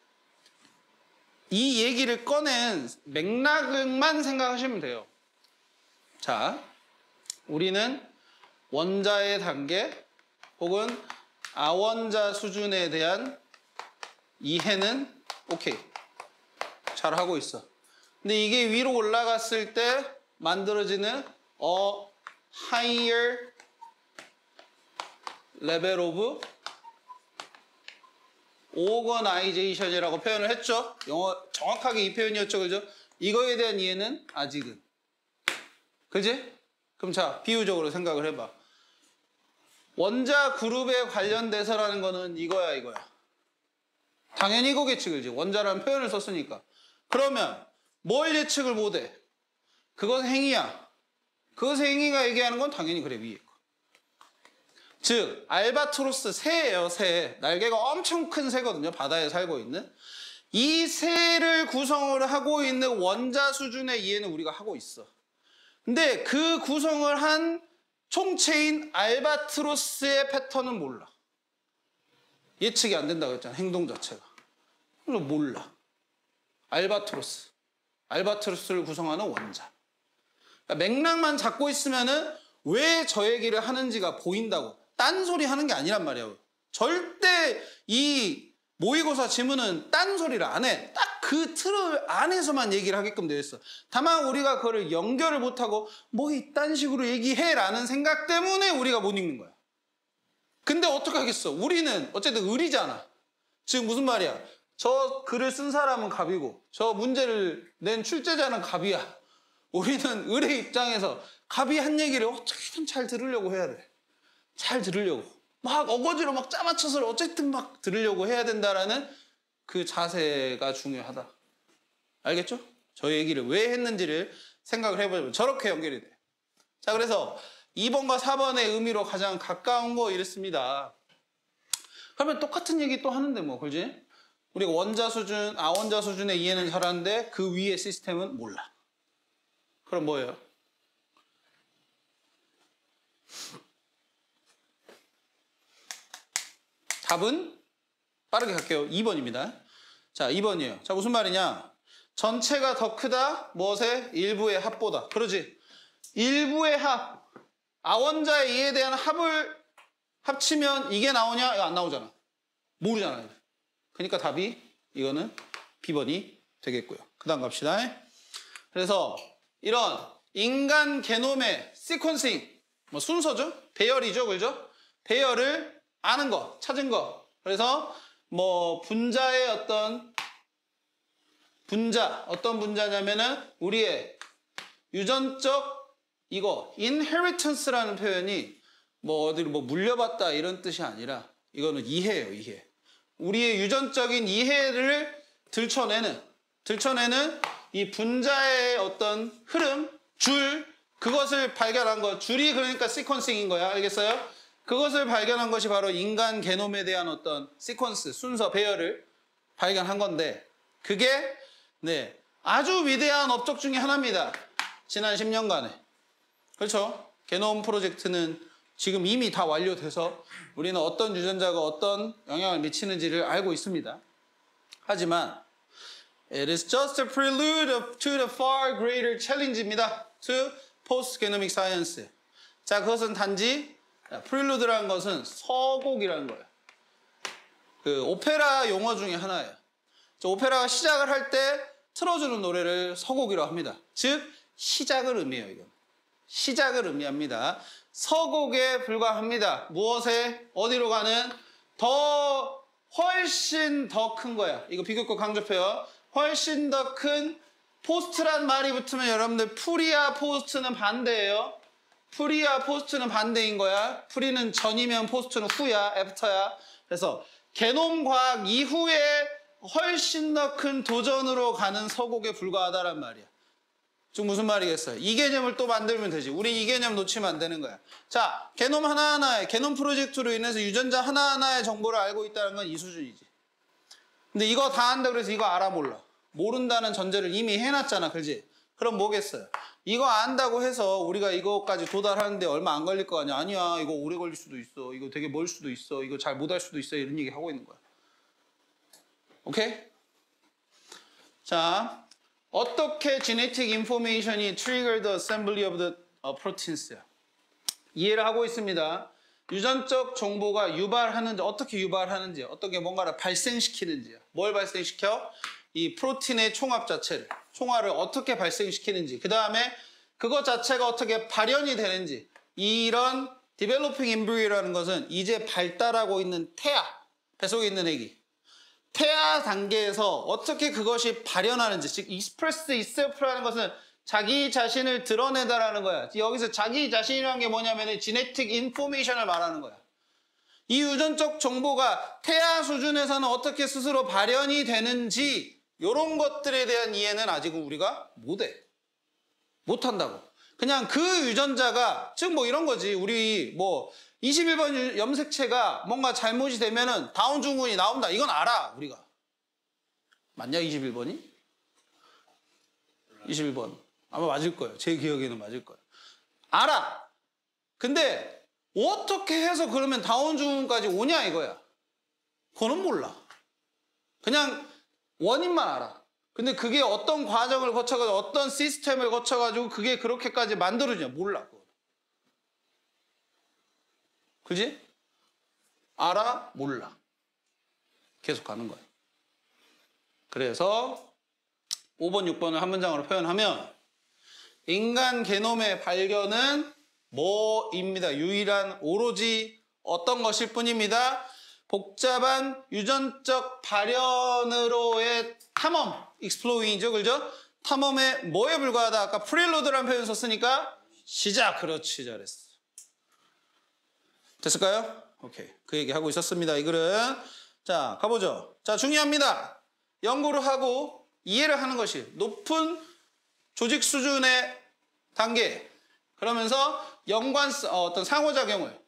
S1: 이 얘기를 꺼낸 맥락만 생각하시면 돼요. 자, 우리는 원자의 단계 혹은 아원자 수준에 대한 이해는 오케이. 잘하고 있어. 근데 이게 위로 올라갔을 때 만들어지는 higher level of organization이라고 표현을 했죠. 영어 정확하게 이 표현이었죠. 그죠? 이거에 대한 이해는 아직은. 그지? 그럼 자, 비유적으로 생각을 해봐. 원자 그룹에 관련돼서라는 거는 이거야. 당연히 이거겠지. 그지? 원자라는 표현을 썼으니까. 그러면 뭘 예측을 못해? 그것의 행위야. 그것의 행위가 얘기하는 건 당연히 그래, 위에 거. 즉 알바트로스 새예요. 새. 날개가 엄청 큰 새거든요. 바다에 살고 있는. 이 새를 구성을 하고 있는 원자 수준의 이해는 우리가 하고 있어. 근데 그 구성을 한 총체인 알바트로스의 패턴은 몰라. 예측이 안 된다고 했잖아. 행동 자체가. 그래서 몰라. 알바트로스를 구성하는 원자. 그러니까 맥락만 잡고 있으면은 왜 저 얘기를 하는지가 보인다고. 딴소리 하는 게 아니란 말이야. 절대 이 모의고사 지문은 딴소리를 안 해. 딱 그 틀 안에서만 얘기를 하게끔 되어 있어. 다만 우리가 그거를 연결을 못하고 뭐 이딴 식으로 얘기해라는 생각 때문에 우리가 못 읽는 거야. 근데 어떡하겠어. 우리는 어쨌든 을이잖아. 지금 무슨 말이야. 저 글을 쓴 사람은 갑이고 저 문제를 낸 출제자는 갑이야. 우리는 을의 입장에서 갑이 한 얘기를 어떻게든 잘 들으려고 해야 돼. 잘 들으려고. 막 어거지로 막 짜맞춰서 어쨌든 막 들으려고 해야 된다라는 그 자세가 중요하다. 알겠죠? 저 얘기를 왜 했는지를 생각을 해보면 저렇게 연결이 돼. 자, 그래서 2번과 4번의 의미로 가장 가까운 거 이랬습니다. 그러면 똑같은 얘기 또 하는데 뭐, 그지? 우리가 원자 수준, 아원자 수준의 이해는 잘하는데 그 위의 시스템은 몰라. 그럼 뭐예요? 빠르게 갈게요. 2번입니다. 자, 2번이에요. 자, 무슨 말이냐? 전체가 더 크다. 무엇의? 일부의 합보다. 그러지? 일부의 합. 아원자의 이에 대한 합을 합치면 이게 나오냐? 이거 안 나오잖아. 모르잖아요. 그러니까 답이 이거는 B번이 되겠고요. 그 다음 갑시다. 그래서 이런 인간 게놈의 시퀀싱, 뭐 순서죠? 배열이죠, 그죠? 배열을 아는 거, 찾은 거. 그래서 뭐 분자의 어떤 분자냐면은 우리의 유전적 이거 inheritance라는 표현이 뭐 어디로 뭐 물려받다 이런 뜻이 아니라 이거는 이해예요, 이해. 우리의 유전적인 이해를 들춰내는 이 분자의 어떤 흐름, 줄, 그것을 발견한 거. 줄이 그러니까 시퀀싱인 거야. 알겠어요? 그것을 발견한 것이 바로 인간 게놈에 대한 어떤 시퀀스, 순서, 배열을 발견한 건데 그게 네 아주 위대한 업적 중에 하나입니다. 지난 10년간에. 그렇죠? 게놈 프로젝트는 지금 이미 다 완료돼서 우리는 어떤 유전자가 어떤 영향을 미치는지를 알고 있습니다. 하지만 it is just a prelude to the far greater challenge입니다. to post-genomic science. 자, 그것은 단지 prelude라는 것은 서곡이라는 거예요. 그 오페라 용어 중에 하나예요. 오페라가 시작을 할 때 틀어주는 노래를 서곡이라고 합니다. 즉 시작을 의미해요. 이건 시작을 의미합니다. 서곡에 불과합니다. 무엇에? 어디로 가는? 훨씬 더 큰 거야. 이거 비교급 강조표요. 훨씬 더 큰 포스트란 말이 붙으면 여러분들 프리와 포스트는 반대예요. 프리와 포스트는 반대인 거야. 프리는 전이면 포스트는 후야, 애프터야. 그래서 게놈 과학 이후에 훨씬 더 큰 도전으로 가는 서곡에 불과하다란 말이야. 지금 무슨 말이겠어요? 이 개념을 또 만들면 되지. 우리 이 개념 놓치면 안 되는 거야. 자, 게놈 하나하나의 게놈 프로젝트로 인해서 유전자 하나하나의 정보를 알고 있다는 건 이 수준이지. 근데 이거 다 한다 그래서 이거 알아 몰라. 모른다는 전제를 이미 해놨잖아. 그렇지? 그럼 뭐겠어요? 이거 안다고 해서 우리가 이거까지 도달하는데 얼마 안 걸릴 거 아니야. 아니야. 이거 오래 걸릴 수도 있어. 이거 되게 멀 수도 있어. 이거 잘 못할 수도 있어. 이런 얘기 하고 있는 거야. 오케이? 자, 어떻게 genetic information이 trigger the assembly of the proteins야? 이해를 하고 있습니다. 유전적 정보가 유발하는지, 어떻게 유발하는지, 어떻게 뭔가를 발생시키는지야. 뭘 발생시켜? 이 프로틴의 총합 자체를, 총합을 어떻게 발생시키는지, 그 다음에 그것 자체가 어떻게 발현이 되는지. 이런 developing embryo라는 것은 이제 발달하고 있는 태아, 뱃속에 있는 애기. 태아 단계에서 어떻게 그것이 발현하는지, 즉 express itself라는 것은 자기 자신을 드러내다라는 거야. 여기서 자기 자신이라는 게 뭐냐면 genetic information을 말하는 거야. 이 유전적 정보가 태아 수준에서는 어떻게 스스로 발현이 되는지 이런 것들에 대한 이해는 아직은 우리가 못해. 못한다고. 그냥 그 유전자가, 즉 뭐 이런 거지. 우리 뭐 21번 염색체가 뭔가 잘못이 되면은 다운 증후군이 나온다. 이건 알아, 우리가. 맞냐, 21번이? 21번. 아마 맞을 거예요. 제 기억에는 맞을 거예요. 알아. 근데 어떻게 해서 그러면 다운 증후군까지 오냐 이거야. 그거는 몰라. 그냥 원인만 알아. 근데 그게 어떤 과정을 거쳐가지고 어떤 시스템을 거쳐가지고 그게 그렇게까지 만들어지냐 몰라. 그지? 알아? 몰라. 계속 가는 거야. 그래서 5번, 6번을 한 문장으로 표현하면 인간 게놈의 발견은 뭐입니다. 유일한 오로지 어떤 것일 뿐입니다. 복잡한 유전적 발현으로의 탐험, 익스플로잉이죠. 그죠? 탐험에 뭐에 불과하다. 아까 프릴로드라는 표현 썼으니까 시작. 그렇지, 잘했어. 됐을까요? 오케이. 그 얘기 하고 있었습니다. 이 글은. 자, 가보죠. 자, 중요합니다. 연구를 하고 이해를 하는 것이 높은 조직 수준의 단계. 그러면서 어떤 상호작용을.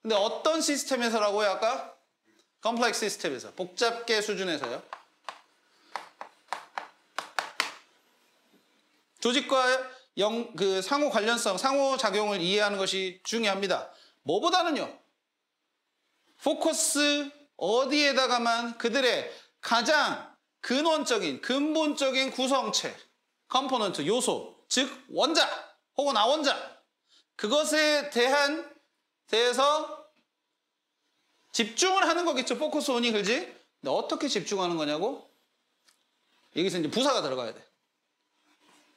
S1: 근데 어떤 시스템에서라고요, 아까? 컴플렉스 시스템에서. 복잡계 수준에서요. 조직과 그 상호 관련성, 상호작용을 이해하는 것이 중요합니다. 뭐보다는요. 포커스 어디에다가만 그들의 가장 근본적인 구성체, 컴포넌트, 요소, 즉 원자 혹은 아원자 그것에 대해서 집중을 하는 거겠죠. 포커스 온이 그지? 근데 어떻게 집중하는 거냐고? 여기서 이제 부사가 들어가야 돼.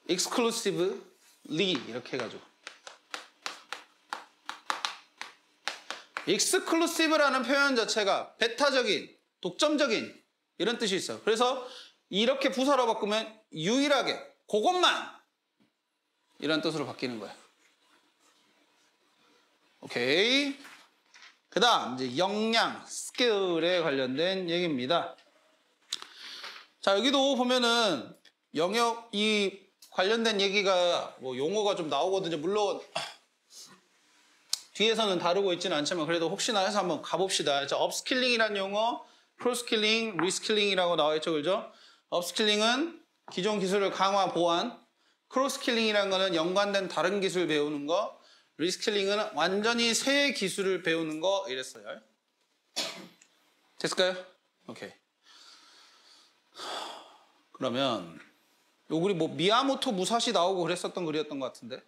S1: exclusively 이렇게 해가지고. exclusive라는 표현 자체가 배타적인, 독점적인 이런 뜻이 있어요. 그래서 이렇게 부사로 바꾸면 유일하게 그것만 이런 뜻으로 바뀌는 거야. 오케이. 그 다음 이제 역량, 스킬에 관련된 얘기입니다. 자, 여기도 보면은 영역이 관련된 얘기가 뭐 용어가 좀 나오거든요. 물론 뒤에서는 다루고 있지는 않지만 그래도 혹시나 해서 한번 가봅시다. 자, 업스킬링이라는 용어, 프로스킬링, 리스킬링이라고 나와 있죠. 그죠? 업스킬링은 기존 기술을 강화, 보완, 크로스킬링이라는 거는 연관된 다른 기술 배우는 거, 리스킬링은 완전히 새 기술을 배우는 거 이랬어요. 됐을까요? 오케이. 그러면 우리 뭐 미야모토 무사시 나오고 그랬었던 글이었던 것 같은데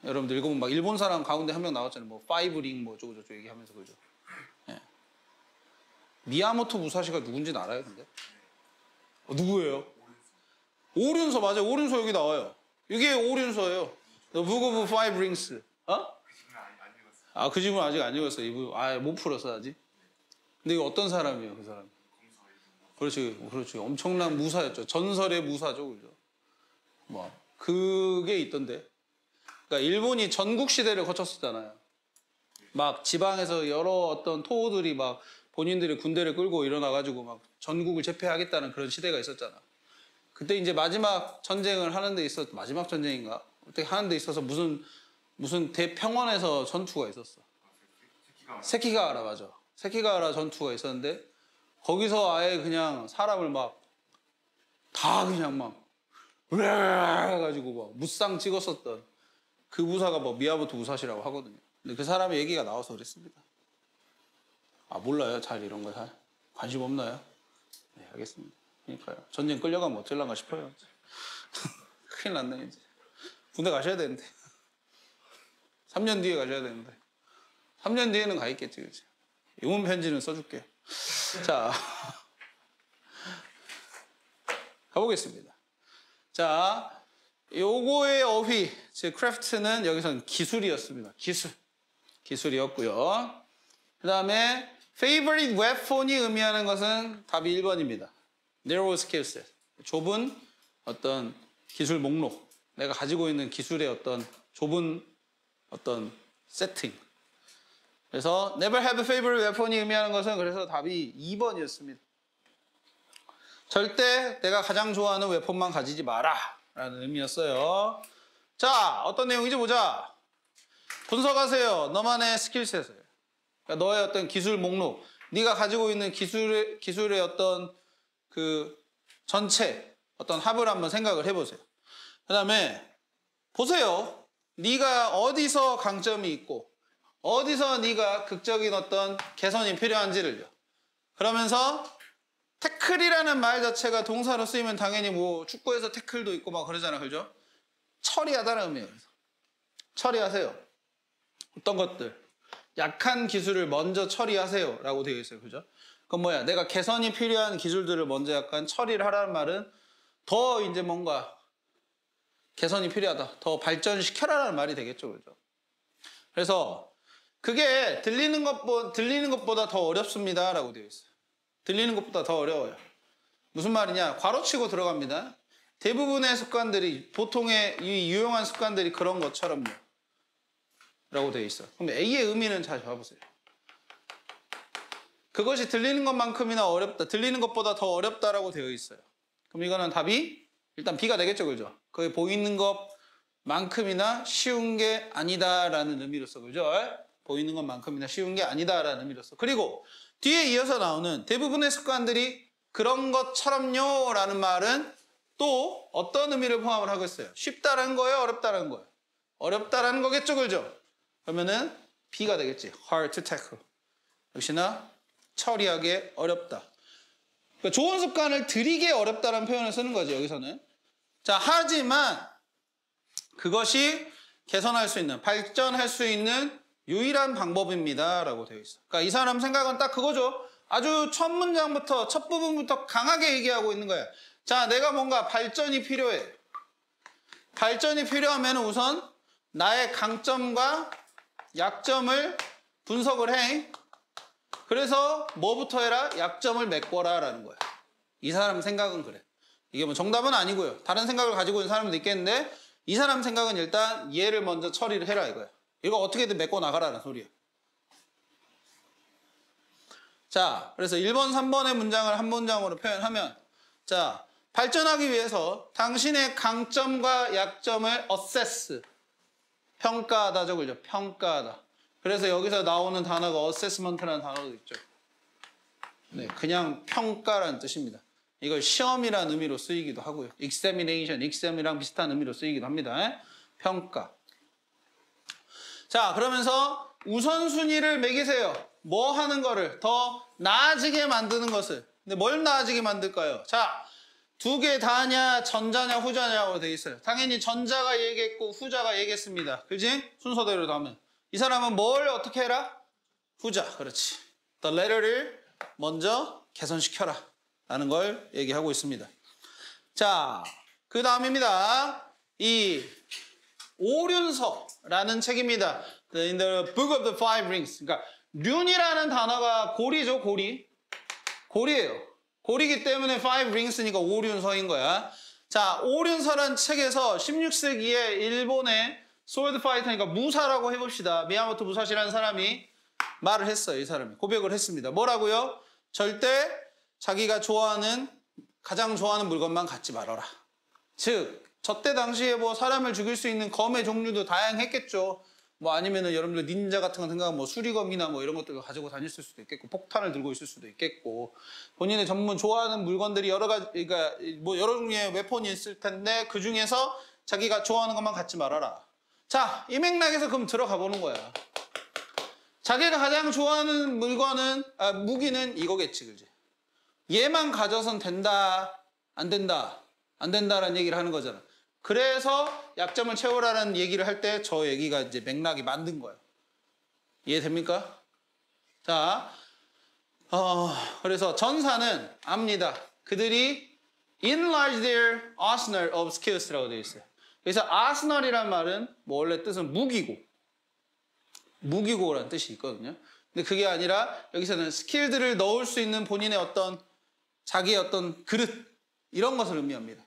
S1: 여러분들 읽어보면 막 일본 사람 가운데 한 명 나왔잖아요. 뭐 파이브링 뭐 어쩌고저쩌고 얘기하면서 그죠? 예. 미야모토 무사시가 누군지는 알아요, 근데? 누구예요? 오륜서 맞아요. 오륜서 여기 나와요. 이게 오륜서예요. The Book of Five Rings. 어? 아, 그 질문 아직 안 읽었어. 이분 못 풀었어 아직. 근데 이거 어떤 사람이에요, 그 사람? 그렇지. 엄청난 무사였죠. 전설의 무사죠, 그죠? 뭐 그게 있던데. 그러니까 일본이 전국 시대를 거쳤었잖아요. 막 지방에서 여러 어떤 토호들이 막 본인들의 군대를 끌고 일어나가지고 막 전국을 제패하겠다는 그런 시대가 있었잖아. 그때 이제 마지막 전쟁을 하는 데 있어서 마지막 전쟁인가? 그때 하는 데 있어서 무슨 대평원에서 전투가 있었어. 세키가하라 맞아. 세키가하라 전투가 있었는데 거기서 아예 그냥 사람을 막 다 그냥 막 해가지고 막 무쌍 찍었었던 그 무사가 뭐 미야모토 무사시라고 하거든요. 근데 그 사람의 얘기가 나와서 그랬습니다. 아 몰라요? 잘 이런 거 잘? 관심 없나요? 네 알겠습니다. 그러니까요. 전쟁 끌려가면 어쩌려나 싶어요. 큰일 났네 이제. 군대 가셔야 되는데. 3년 뒤에 가셔야 되는데. 3년 뒤에는 가 있겠지 그치? 유문 편지는 써줄게. 자 가보겠습니다. 자 요거의 어휘 즉 크래프트는 여기서는 기술이었습니다. 기술이었고요. 그 다음에 favorite weapon이 의미하는 것은 답이 1번입니다. narrow skill set 좁은 어떤 기술 목록 내가 가지고 있는 기술의 어떤 좁은 어떤 세팅 그래서 never have a favorite weapon이 의미하는 것은 그래서 답이 2번이었습니다. 절대 내가 가장 좋아하는 웨폰만 가지지 마라 라는 의미였어요. 자 어떤 내용인지 보자. 분석하세요. 너만의 스킬셋을 그러니까 너의 어떤 기술 목록 네가 가지고 있는 기술의 어떤 그 전체 어떤 합을 한번 생각을 해보세요. 그 다음에 보세요. 네가 어디서 강점이 있고 어디서 네가 극적인 어떤 개선이 필요한지를요. 그러면서 태클이라는 말 자체가 동사로 쓰이면 당연히 뭐 축구에서 태클도 있고 막 그러잖아. 그죠? 처리하다는 의미예요. 처리하세요. 어떤 것들 약한 기술을 먼저 처리하세요 라고 되어 있어요. 그죠? 그건 뭐야? 내가 개선이 필요한 기술들을 먼저 약간 처리를 하라는 말은 더 이제 뭔가 개선이 필요하다. 더 발전시켜라라는 말이 되겠죠. 그죠? 그래서 그게 들리는 것보다 더 어렵습니다 라고 되어 있어요. 들리는 것보다 더 어려워요. 무슨 말이냐? 괄호치고 들어갑니다. 대부분의 습관들이 보통의 이 유용한 습관들이 그런 것처럼요. 라고 되어 있어요. 그럼 A의 의미는 잘 봐보세요. 그것이 들리는 것만큼이나 어렵다. 들리는 것보다 더 어렵다라고 되어 있어요. 그럼 이거는 답이 일단 B가 되겠죠. 그죠? 그게 보이는 것만큼이나 쉬운 게 아니다라는 의미로서 그죠? 보이는 것만큼이나 쉬운 게 아니다라는 의미로서. 그리고 뒤에 이어서 나오는 대부분의 습관들이 그런 것처럼요 라는 말은 또 어떤 의미를 포함을 하고 있어요? 쉽다라는 거예요? 어렵다라는 거예요? 어렵다라는 거겠죠. 그죠? 그러면은 B가 되겠지. Hard to tackle. 역시나 처리하기 어렵다. 그러니까 좋은 습관을 들이기 어렵다는 표현을 쓰는 거죠, 여기서는. 자, 하지만 그것이 개선할 수 있는, 발전할 수 있는 유일한 방법입니다. 라고 되어 있어요. 그러니까 이 사람 생각은 딱 그거죠. 아주 첫 문장부터, 첫 부분부터 강하게 얘기하고 있는 거예요. 자, 내가 뭔가 발전이 필요해. 발전이 필요하면 우선 나의 강점과 약점을 분석을 해. 그래서 뭐부터 해라? 약점을 메꿔라 라는 거야. 이 사람 생각은 그래. 이게 뭐 정답은 아니고요. 다른 생각을 가지고 있는 사람도 있겠는데 이 사람 생각은 일단 얘를 먼저 처리를 해라 이거야. 이거 어떻게든 메꿔 나가라는 소리야. 자, 그래서 1번, 3번의 문장을 한 문장으로 표현하면 자, 발전하기 위해서 당신의 강점과 약점을 assess, 평가하다죠, 그죠? 평가하다. 그래서 여기서 나오는 단어가 assessment라는 단어도 있죠. 네, 그냥 평가라는 뜻입니다. 이걸 시험이라는 의미로 쓰이기도 하고요. examination, exam이랑 비슷한 의미로 쓰이기도 합니다. 평가. 자, 그러면서 우선순위를 매기세요. 뭐 하는 거를 더 나아지게 만드는 것을. 근데 뭘 나아지게 만들까요? 자, 두 개 다냐, 전자냐, 후자냐고 되어 있어요. 당연히 전자가 얘기했고 후자가 얘기했습니다. 그지? 순서대로 하면. 이 사람은 뭘 어떻게 해라? 후자, 그렇지. The letter를 먼저 개선시켜라 라는 걸 얘기하고 있습니다. 자, 그 다음입니다. 이 오륜서라는 책입니다. In the Book of the Five Rings. 그러니까 륜이라는 단어가 고리죠, 고리. 고리예요. 고리기 때문에 Five Rings니까 오륜서인 거야. 자, 오륜서란 책에서 16세기에 일본의 소드 파이터니까 무사라고 해봅시다. 미야모토 무사시라는 사람이 말을 했어요. 이 사람이 고백을 했습니다. 뭐라고요? 절대 자기가 좋아하는 가장 좋아하는 물건만 갖지 말아라. 즉 저때 당시에 뭐 사람을 죽일 수 있는 검의 종류도 다양했겠죠. 뭐 아니면은 여러분들 닌자 같은 거 생각하면 뭐 수리검이나 뭐 이런 것들을 가지고 다녔을 수도 있겠고 폭탄을 들고 있을 수도 있겠고 본인의 전문 좋아하는 물건들이 여러 가지 그러니까 뭐 여러 종류의 웨폰이 있을 텐데 그 중에서 자기가 좋아하는 것만 갖지 말아라. 자, 이 맥락에서 그럼 들어가 보는 거야. 자기가 가장 좋아하는 물건은 무기는 이거겠지, 그지? 얘만 가져선 된다, 안 된다, 안 된다라는 얘기를 하는 거잖아. 그래서 약점을 채우라는 얘기를 할 때 저 얘기가 이제 맥락이 만든 거예요. 이해됩니까? 자, 그래서 전사는 압니다. 그들이 enlarge their arsenal of skills라고 되어 있어요. 그래서 arsenal이란 말은 뭐 원래 뜻은 무기고, 무기고라는 뜻이 있거든요. 근데 그게 아니라 여기서는 스킬들을 넣을 수 있는 본인의 어떤 자기의 어떤 그릇 이런 것을 의미합니다.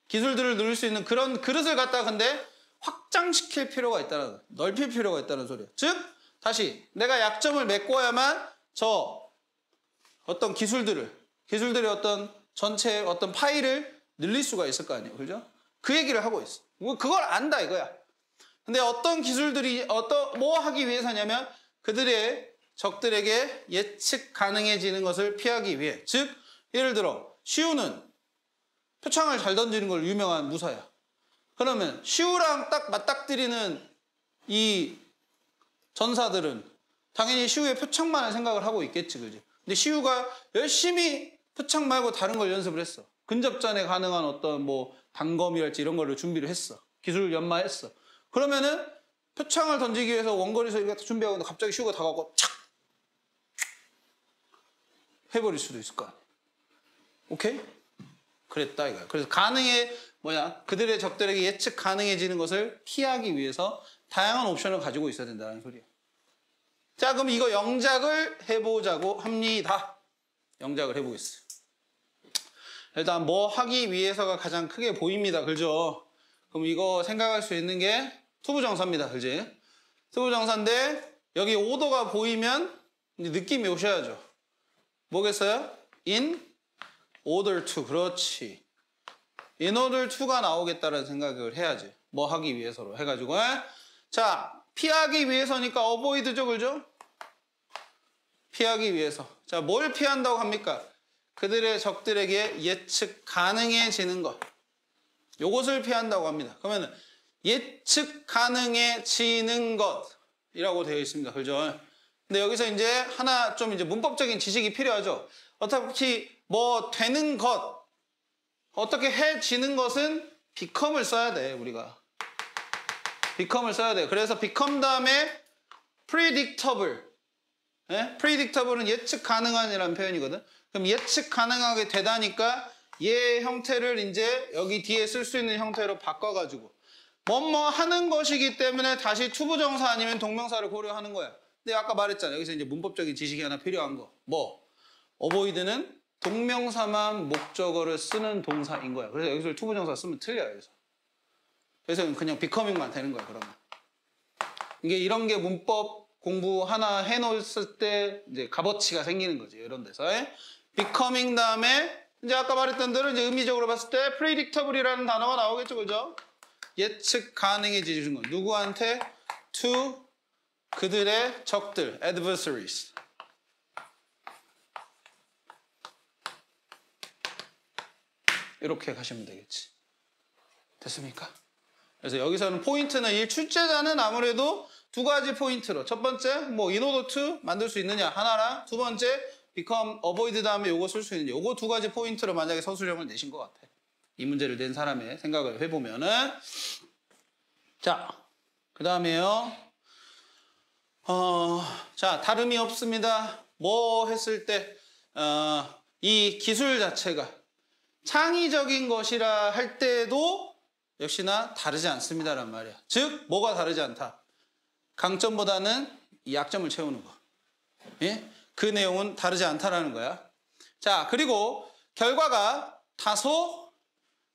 S1: 기술들을 누릴 수 있는 그런 그릇을 갖다가 근데 확장시킬 필요가 있다는 거예요. 넓힐 필요가 있다는 소리예요. 즉 다시 내가 약점을 메꿔야만 저 어떤 기술들의 어떤 전체 어떤 파일을 늘릴 수가 있을 거 아니에요. 그죠? 그 얘기를 하고 있어. 그걸 안다 이거야. 근데 어떤 기술들이 뭐 하기 위해서냐면 그들의 적들에게 예측 가능해지는 것을 피하기 위해. 즉 예를 들어 시우는 표창을 잘 던지는 걸 유명한 무사야. 그러면 시우랑 딱 맞닥뜨리는 이 전사들은 당연히 시우의 표창만을 생각을 하고 있겠지, 그지? 근데 시우가 열심히 표창 말고 다른 걸 연습을 했어. 근접전에 가능한 어떤 뭐 단검이랄지 이런 거를 준비를 했어. 기술을 연마했어. 그러면은 표창을 던지기 위해서 원거리에서 이렇게 준비하고 있는데 갑자기 시우가 다가오고 착! 해버릴 수도 있을 거 아니야. 오케이? 그랬다 이거야. 그래서 그들의 적들에게 예측 가능해지는 것을 피하기 위해서 다양한 옵션을 가지고 있어야 된다는 소리야. 자, 그럼 이거 영작을 해보자고 합니다. 영작을 해보겠어요. 일단 뭐 하기 위해서가 가장 크게 보입니다. 그죠? 그럼 이거 생각할 수 있는 게 투부정사입니다. 그지? 투부정사인데 여기 오더가 보이면 이제 느낌이 오셔야죠. 뭐겠어요? in order to. 그렇지. in order to가 나오겠다는 생각을 해야지. 뭐 하기 위해서로 해가지고. 자, 피하기 위해서니까 avoid죠. 그죠? 피하기 위해서. 자, 뭘 피한다고 합니까? 그들의 적들에게 예측 가능해지는 것. 요것을 피한다고 합니다. 그러면 예측 가능해지는 것이라고 되어 있습니다. 그죠? 근데 여기서 이제 하나 좀 이제 문법적인 지식이 필요하죠. 어차피 뭐 되는 것, 어떻게 해지는 것은 become을 써야 돼, 우리가. become을 써야 돼. 그래서 become 다음에 predictable. 예? predictable은 예측 가능한이라는 표현이거든. 그럼 예측 가능하게 되다니까 얘 형태를 이제 여기 뒤에 쓸 수 있는 형태로 바꿔가지고 뭐뭐 하는 것이기 때문에 다시 투부정사 아니면 동명사를 고려하는 거야. 근데 아까 말했잖아. 여기서 이제 문법적인 지식이 하나 필요한 거. 뭐? avoid는 동명사만 목적어를 쓰는 동사인 거야. 그래서 여기서 투부정사 쓰면 틀려요. 그래서 그냥 becoming만 되는 거야, 그러면. 이게 이런 게 문법 공부 하나 해놓았을 때 이제 값어치가 생기는 거지, 이런 데서. becoming 다음에 이제 아까 말했던 대로 이제 의미적으로 봤을 때 predictable이라는 단어가 나오겠죠, 그죠? 예측 가능해지는 거. 누구한테? to 그들의 적들, adversaries. 이렇게 가시면 되겠지. 됐습니까? 그래서 여기서는 포인트는 이 출제자는 아무래도 두 가지 포인트로. 첫 번째, 뭐 in order to 만들 수 있느냐 하나랑 두 번째, become, avoid 다음에 요거 쓸 수 있느냐. 요거 두 가지 포인트로 만약에 서술형을 내신 것 같아. 이 문제를 낸 사람의 생각을 해보면은. 자, 그 다음에요. 자, 다름이 없습니다. 뭐 했을 때, 이 기술 자체가 창의적인 것이라 할 때도 역시나 다르지 않습니다란 말이야. 즉, 뭐가 다르지 않다? 강점보다는 이 약점을 채우는 거. 예? 그 내용은 다르지 않다라는 거야. 자, 그리고 결과가 다소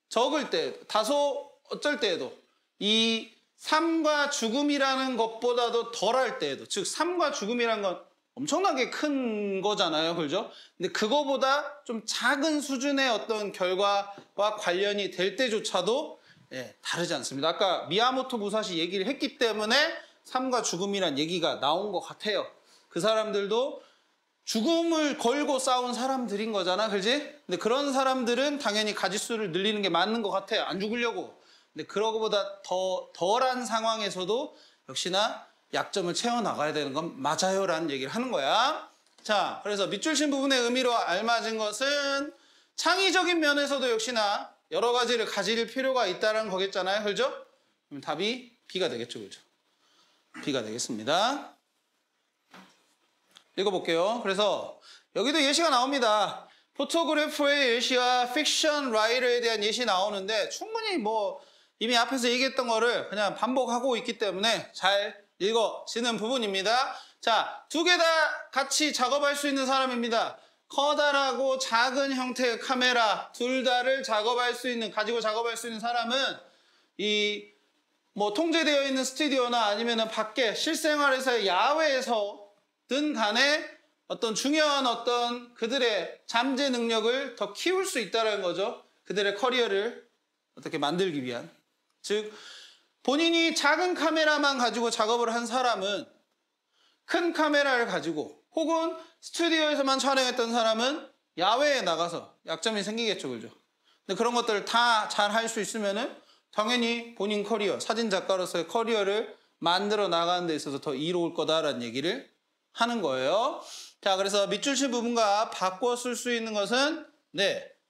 S1: 적을 때, 다소 어쩔 때에도 이 삶과 죽음이라는 것보다도 덜할 때에도, 즉 삶과 죽음이라는 건 엄청나게 큰 거잖아요. 그죠? 근데 그거보다 좀 작은 수준의 어떤 결과와 관련이 될 때조차도 다르지 않습니다. 아까 미야모토 무사시 얘기를 했기 때문에 삶과 죽음이란 얘기가 나온 것 같아요. 그 사람들도 죽음을 걸고 싸운 사람들인 거잖아. 그지? 근데 그런 사람들은 당연히 가짓수를 늘리는 게 맞는 것 같아요. 안 죽으려고. 근데 그러고보다 덜한 상황에서도 역시나 약점을 채워나가야 되는 건 맞아요 라는 얘기를 하는 거야. 자, 그래서 밑줄친 부분의 의미로 알맞은 것은 창의적인 면에서도 역시나 여러 가지를 가질 필요가 있다는 거겠잖아요. 그렇죠? 그럼 답이 B가 되겠죠. 그렇죠? B가 되겠습니다. 읽어볼게요. 그래서 여기도 예시가 나옵니다. 포토그래퍼의 예시와 픽션 라이터에 대한 예시 나오는데 충분히 뭐 이미 앞에서 얘기했던 거를 그냥 반복하고 있기 때문에 잘 읽어지는 부분입니다. 자, 두 개 다 같이 작업할 수 있는 사람입니다. 커다랗고 작은 형태의 카메라 둘 다를 가지고 작업할 수 있는 사람은 이 뭐 통제되어 있는 스튜디오나 아니면은 밖에 실생활에서 야외에서든 간에 어떤 중요한 어떤 그들의 잠재 능력을 더 키울 수 있다는 거죠. 그들의 커리어를 어떻게 만들기 위한. 즉 본인이 작은 카메라만 가지고 작업을 한 사람은 큰 카메라를 가지고 혹은 스튜디오에서만 촬영했던 사람은 야외에 나가서 약점이 생기겠죠. 그죠? 근데 그런 것들을 다 잘 할 수 있으면은 당연히 본인 커리어, 사진작가로서의 커리어를 만들어 나가는 데 있어서 더 이로울 거다라는 얘기를 하는 거예요. 자, 그래서 밑줄친 부분과 바꿔 쓸 수 있는 것은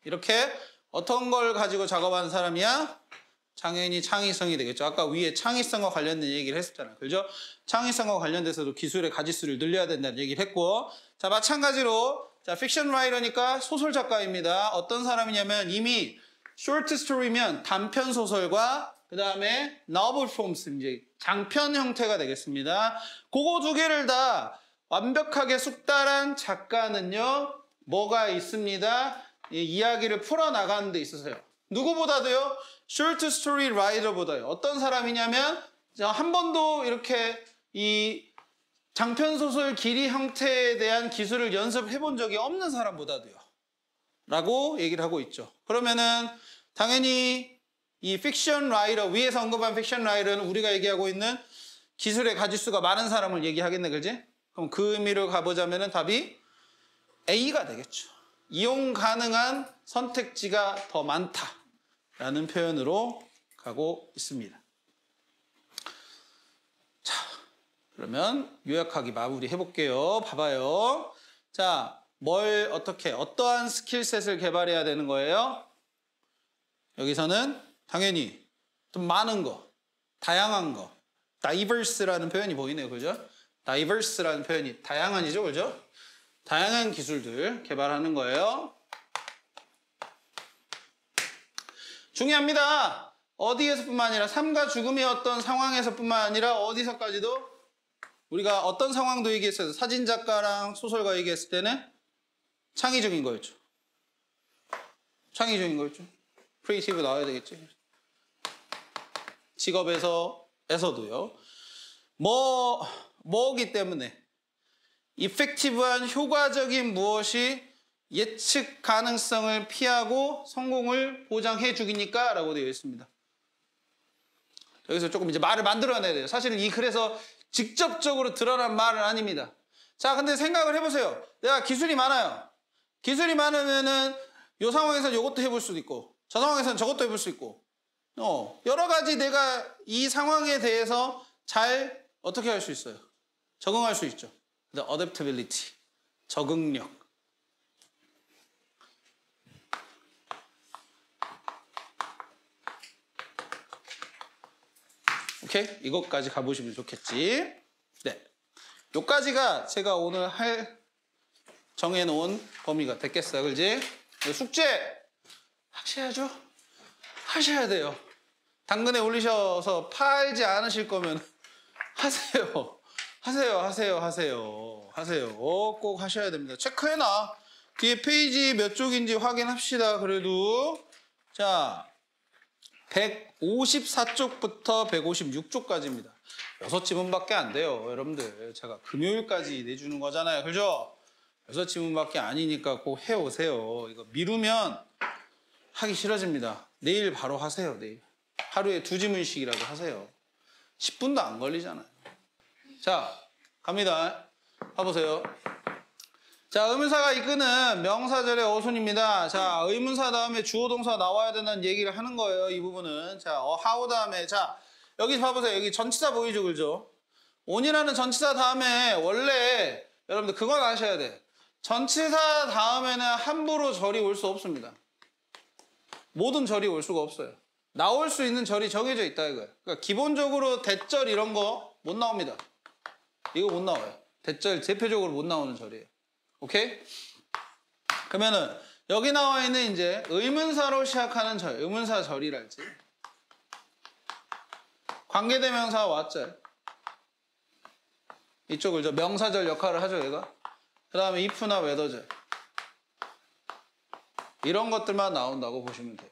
S1: 이렇게 어떤 걸 가지고 작업하는 사람이야? 당연히 창의성이 되겠죠. 아까 위에 창의성과 관련된 얘기를 했었잖아요. 그죠? 창의성과 관련돼서도 기술의 가짓수를 늘려야 된다는 얘기를 했고, 자, 마찬가지로 자, 픽션 라이터니까 소설 작가입니다. 어떤 사람이냐면 이미 short story면 단편 소설과 그 다음에 novel forms, 이제 장편 형태가 되겠습니다. 그거 두 개를 다 완벽하게 숙달한 작가는요, 뭐가 있습니다? 이 이야기를 풀어나가는 데 있어서요. 누구보다도요, short story writer보다요. 어떤 사람이냐면, 한 번도 이렇게 이 장편소설 길이 형태에 대한 기술을 연습해 본 적이 없는 사람보다도요. 라고 얘기를 하고 있죠. 그러면은 당연히 이 픽션 라이터, 위에서 언급한 픽션 라이터는 우리가 얘기하고 있는 기술의 가짓수가 많은 사람을 얘기하겠네, 그지? 그럼 그 의미로 가보자면은 답이 A가 되겠죠. 이용 가능한 선택지가 더 많다라는 표현으로 가고 있습니다. 자, 그러면 요약하기 마무리 해볼게요. 봐봐요. 자, 뭘 어떠한 스킬셋을 개발해야 되는 거예요? 여기서는 당연히 좀 많은 거, 다양한 거, diverse라는 표현이 보이네요. 그죠? diverse라는 표현이 다양한이죠. 그죠? 다양한 기술들 개발하는 거예요. 중요합니다. 어디에서뿐만 아니라 삶과 죽음의 어떤 상황에서뿐만 아니라 어디서까지도 우리가 어떤 상황도 얘기했어요. 사진작가랑 소설가 얘기했을 때는 창의적인 거였죠. 창의적인 거였죠. 크리에이티브 나와야 되겠지. 직업에서도요. 뭐기 때문에 이펙티브한 효과적인 무엇이 예측 가능성을 피하고 성공을 보장해 주기니까 라고 되어 있습니다. 여기서 조금 이제 말을 만들어내야 돼요. 사실은 이 글에서 직접적으로 드러난 말은 아닙니다. 자, 근데 생각을 해보세요. 내가 기술이 많아요. 기술이 많으면은 이 상황에서는 이것도 해볼 수도 있고 저 상황에서는 저것도 해볼 수 있고 여러 가지 내가 이 상황에 대해서 잘 어떻게 할 수 있어요? 적응할 수 있죠. The adaptability, 적응력. 오케이? 이것까지 가보시면 좋겠지. 네. 요까지가 제가 오늘 정해놓은 범위가 됐겠어요. 그지? 숙제 하셔야죠. 하셔야 돼요. 당근에 올리셔서 팔지 않으실 거면 하세요. 하세요. 꼭 하셔야 됩니다. 체크해놔. 뒤에 페이지 몇 쪽인지 확인합시다. 그래도. 자, 154쪽부터 156쪽까지입니다. 6지문밖에 안 돼요. 여러분들. 제가 금요일까지 내주는 거잖아요. 그죠? 6지문밖에 아니니까 꼭 해오세요. 이거 미루면 하기 싫어집니다. 내일 바로 하세요. 내일. 하루에 2지문씩이라도 하세요. 10분도 안 걸리잖아요. 자, 갑니다. 봐보세요. 자, 의문사가 이끄는 명사절의 어순입니다. 자, 의문사 다음에 주어 동사 나와야 된다는 얘기를 하는 거예요. 이 부분은. 자, how 다음에. 자, 여기 봐보세요. 여기 전치사 보이죠? 그죠? on이라는 전치사 다음에 원래 여러분들 그건 아셔야 돼. 전치사 다음에는 함부로 절이 올 수 없습니다. 모든 절이 올 수가 없어요. 나올 수 있는 절이 정해져 있다 이거예요. 그러니까 기본적으로 대절 이런 거 못 나옵니다. 이거 못 나와요. 대절 대표적으로 못 나오는 절이에요. 오케이? 그러면은 여기 나와 있는 이제 의문사로 시작하는 절, 의문사 절이랄지 관계대명사 왓절 이쪽을 저 명사절 역할을 하죠 얘가. 그 다음에 if나 whether절 이런 것들만 나온다고 보시면 돼요.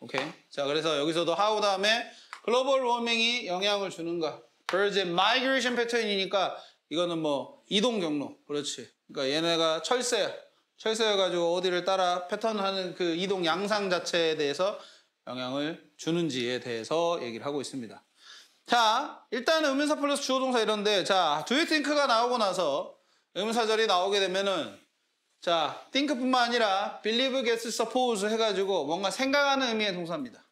S1: 오케이? 자, 그래서 여기서도 how 다음에 글로벌 워밍이 영향을 주는가. birds migration pattern이니까 이거는 뭐 이동 경로. 그렇지. 그러니까 얘네가 철새여가지고 어디를 따라 패턴하는 그 이동 양상 자체에 대해서 영향을 주는지에 대해서 얘기를 하고 있습니다. 자, 일단 의문사 플러스 주어 동사 이런데 자, do you think가 나오고 나서 의문사절이 나오게 되면은 자, think뿐만 아니라 believe, guess, suppose 해가지고 뭔가 생각하는 의미의 동사입니다.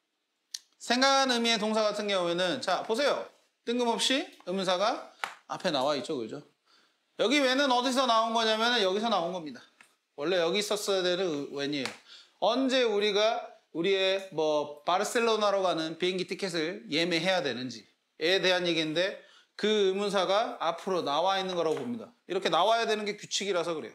S1: 생각하는 의미의 동사 같은 경우에는 자, 보세요. 뜬금없이 의문사가 앞에 나와 있죠. 그죠? 여기 when은 어디서 나온 거냐면 여기서 나온 겁니다. 원래 여기 있었어야 되는 when이에요. 언제 우리가 우리의 뭐 바르셀로나로 가는 비행기 티켓을 예매해야 되는지에 대한 얘기인데 그 의문사가 앞으로 나와 있는 거라고 봅니다. 이렇게 나와야 되는 게 규칙이라서 그래요.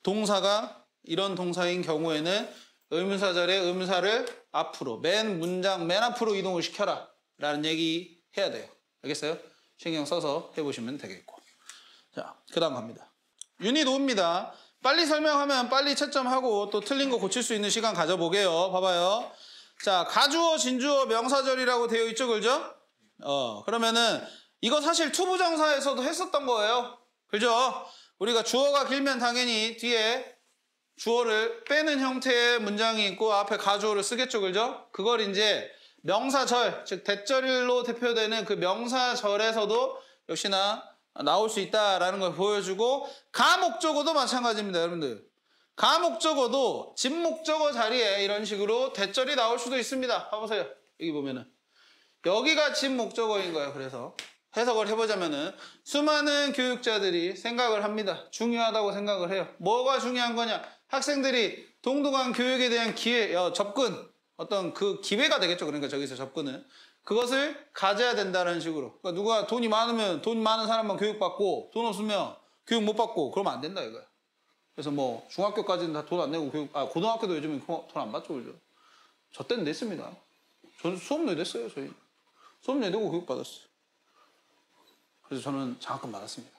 S1: 동사가 이런 동사인 경우에는 의문사절에 의문사를 앞으로 문장 맨 앞으로 이동을 시켜라 라는 얘기 해야 돼요. 알겠어요? 신경 써서 해보시면 되겠고. 자, 그 다음 갑니다. 유닛 5입니다. 빨리 설명하면 빨리 채점하고 또 틀린 거 고칠 수 있는 시간 가져보게요. 봐봐요. 자, 가주어, 진주어, 명사절이라고 되어 있죠, 그죠? 그러면은 이거 사실 투부정사에서도 했었던 거예요. 그죠? 우리가 주어가 길면 당연히 뒤에 주어를 빼는 형태의 문장이 있고 앞에 가주어를 쓰겠죠, 그죠? 그걸 이제 명사절, 즉 대절로 대표되는 그 명사절에서도 역시나 나올 수 있다라는 걸 보여주고 가목적어도 마찬가지입니다, 여러분들. 가목적어도 진목적어 자리에 이런 식으로 대절이 나올 수도 있습니다. 봐보세요. 여기 보면은 여기가 진목적어인 거예요. 그래서 해석을 해보자면은 수많은 교육자들이 생각을 합니다. 중요하다고 생각을 해요. 뭐가 중요한 거냐? 학생들이 동등한 교육에 대한 기회, 접근, 어떤 그 기회가 되겠죠. 그러니까 저기서 접근은. 그것을 가져야 된다는 식으로. 그러니까 누가 돈이 많으면 돈 많은 사람만 교육받고 돈 없으면 교육 못 받고 그러면 안 된다 이거야. 그래서 뭐 중학교까지는 다 돈 안 내고 고등학교도 요즘은 돈 안 받죠. 그죠? 저 때는 냈습니다. 저는 수업료 냈어요. 저희. 수업료 내고 교육 받았어요. 그래서 저는 장학금 받았습니다.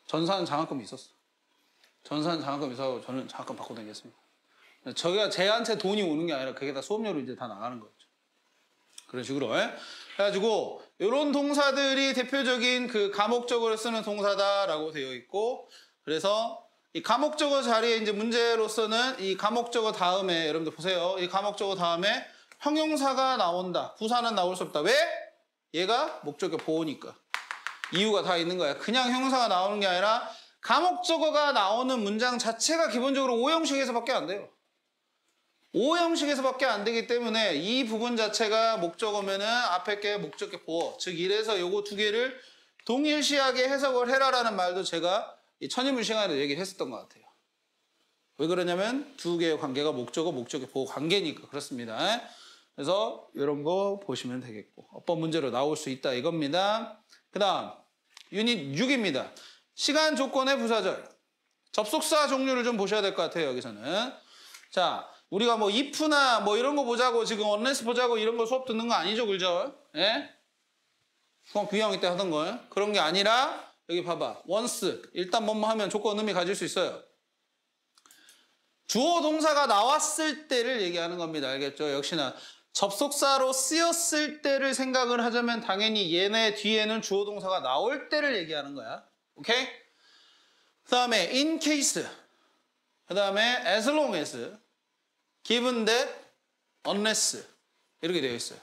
S1: 전산 장학금이 있었어. 전산 장학금이 있어서 저는 장학금 받고 다녔습니다. 저희가 제한테 돈이 오는 게 아니라 그게 다 수업료로 이제 다 나가는 거죠. 그런 식으로. 그래가지고 이런 동사들이 대표적인 그 가목적으로 쓰는 동사다라고 되어 있고, 그래서 이 가목적어 자리에 이제 문제로서는 이 가목적어 다음에 여러분들 보세요. 이 가목적어 다음에 형용사가 나온다. 부사는 나올 수 없다. 왜? 얘가 목적의 보호니까. 이유가 다 있는 거야. 그냥 형용사가 나오는 게 아니라 가목적어가 나오는 문장 자체가 기본적으로 5형식에서밖에 안 돼요. 5형식에서밖에 안 되기 때문에 이 부분 자체가 목적어면은 앞에 게 목적의 보호. 즉 이래서 요거 두 개를 동일시하게 해석을 해라라는 말도 제가 이 천인문 시간에 얘기를 했었던 것 같아요. 왜 그러냐면 두 개의 관계가 목적어, 목적의 보호 관계니까 그렇습니다. 그래서 이런 거 보시면 되겠고 어법 문제로 나올 수 있다 이겁니다. 그 다음 유닛 6입니다. 시간 조건의 부사절. 접속사 종류를 좀 보셔야 될 것 같아요. 여기서는. 자, 우리가 뭐 if나 뭐 이런 거 보자고 지금 unless 보자고 이런 거 수업 듣는 거 아니죠. 그죠? 예? 중학교 2학년 때 하던 거. 그런 게 아니라 여기 봐봐. once. 일단 뭐뭐 하면 조건 의미 가질 수 있어요. 주어 동사가 나왔을 때를 얘기하는 겁니다. 알겠죠? 역시나 접속사로 쓰였을 때를 생각을 하자면 당연히 얘네 뒤에는 주어 동사가 나올 때를 얘기하는 거야. 오케이? 그 다음에 in case. 그 다음에 as long as. given that, unless. 이렇게 되어 있어요.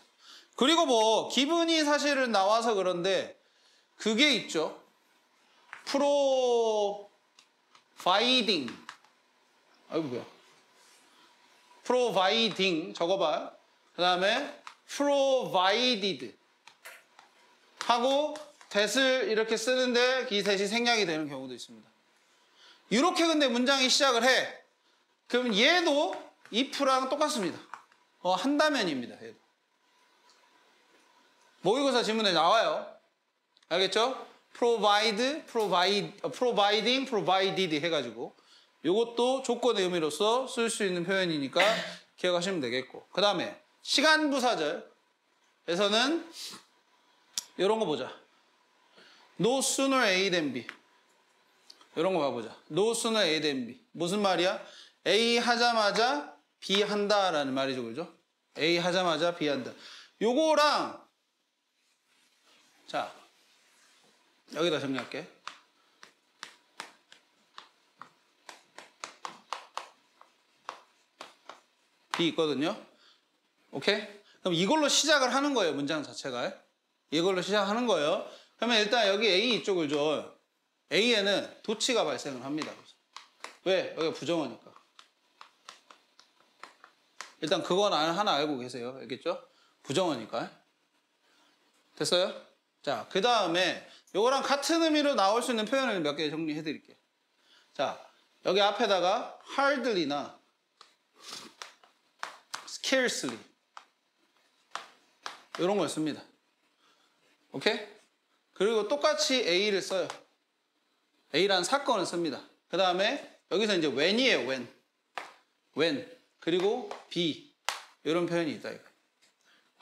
S1: 그리고 뭐 given이 사실은 나와서 그런데 그게 있죠. providing. 아이고 뭐야. providing 적어봐. 그 다음에 provided 하고 that을 이렇게 쓰는데 이 that이 생략이 되는 경우도 있습니다. 이렇게 근데 문장이 시작을 해. 그럼 얘도 if랑 똑같습니다. 한다면입니다. 얘도. 모의고사 지문에 나와요. 알겠죠? provide, providing, provided 해가지고 이것도 조건의 의미로서 쓸 수 있는 표현이니까 기억하시면 되겠고. 그 다음에 시간 부사절에서는 이런 거 보자. No sooner A than B. 이런 거 봐보자. No sooner A than B. 무슨 말이야? A 하자마자 B 한다라는 말이죠. 그죠? A 하자마자 B 한다. 요거랑 자 여기다 정리할게. B 있거든요. 오케이? 그럼 이걸로 시작을 하는 거예요. 문장 자체가. 이걸로 시작하는 거예요. 그러면 일단 여기 A 이쪽을 줘. A에는 도치가 발생을 합니다. 왜? 여기가 부정어니까. 일단 그건 하나 알고 계세요. 알겠죠? 부정어니까. 됐어요? 자, 그 다음에 요거랑 같은 의미로 나올 수 있는 표현을 몇 개 정리해 드릴게요. 자, 여기 앞에다가 hardly나 scarcely 이런 걸 씁니다. 오케이? 그리고 똑같이 A를 써요. A라는 사건을 씁니다. 그 다음에 여기서 이제 when이에요. when. 그리고 be. 이런 표현이 있다. 이거.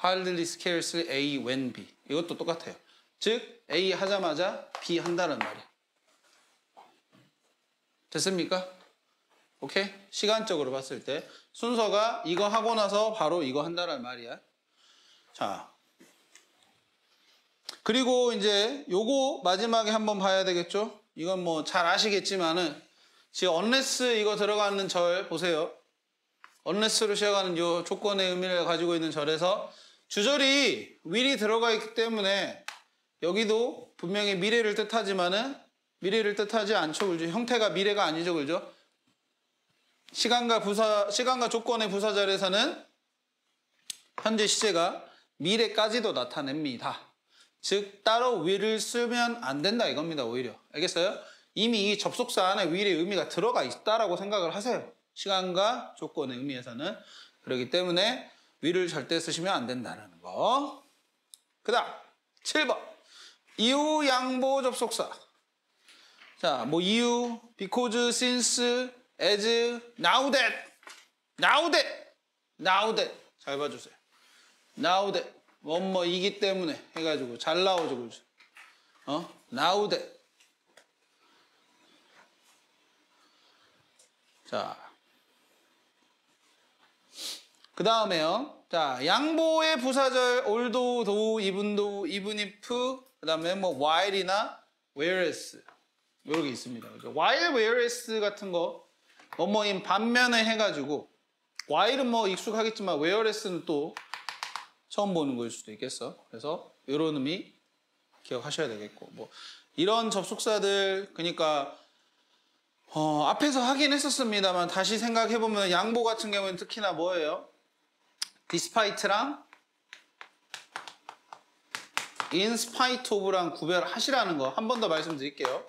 S1: hardly, scarcely, A, when, be. 이것도 똑같아요. 즉 A 하자마자 B 한다는 말이에요. 됐습니까? 오케이? 시간적으로 봤을 때 순서가 이거 하고 나서 바로 이거 한다는 말이야. 자, 그리고 이제 요거 마지막에 한번 봐야 되겠죠? 이건 뭐 잘 아시겠지만은 지금 unless 이거 들어가는 절 보세요. unless로 시작하는 요 조건의 의미를 가지고 있는 절에서 주절이 will이 들어가 있기 때문에 여기도 분명히 미래를 뜻하지만은 미래를 뜻하지 않죠. 그죠? 형태가 미래가 아니죠. 그죠? 시간과 조건의 부사절에서는 현재 시제가 미래까지도 나타냅니다. 즉 따로 will을 쓰면 안 된다 이겁니다. 오히려. 알겠어요? 이미 이 접속사 안에 will의 의미가 들어가 있다라고 생각을 하세요. 시간과 조건의 의미에서는. 그렇기 때문에 will을 절대 쓰시면 안 된다는 거. 그 다음 7번 이유 양보 접속사. 자, 뭐 이유, because, since, as, now that, now that, now that. 잘 봐주세요. now that. 뭐뭐이기 때문에 해가지고 잘 나오죠, 그죠? now that. 자, 그 다음에요. 자, 양보의 부사절 although, though, even though, even if, 그 다음에 뭐 while이나 whereas 이렇게 있습니다. while, whereas 같은 거 뭐뭐인 반면에 해가지고 while은 뭐 익숙하겠지만 whereas는 또 처음 보는 거일 수도 있겠어. 그래서 이런 의미 기억하셔야 되겠고 뭐 이런 접속사들 그러니까 앞에서 하긴 했었습니다만 다시 생각해보면 양보 같은 경우는 특히나 뭐예요? despite랑 in spite of랑 구별하시라는 거 한 번 더 말씀드릴게요.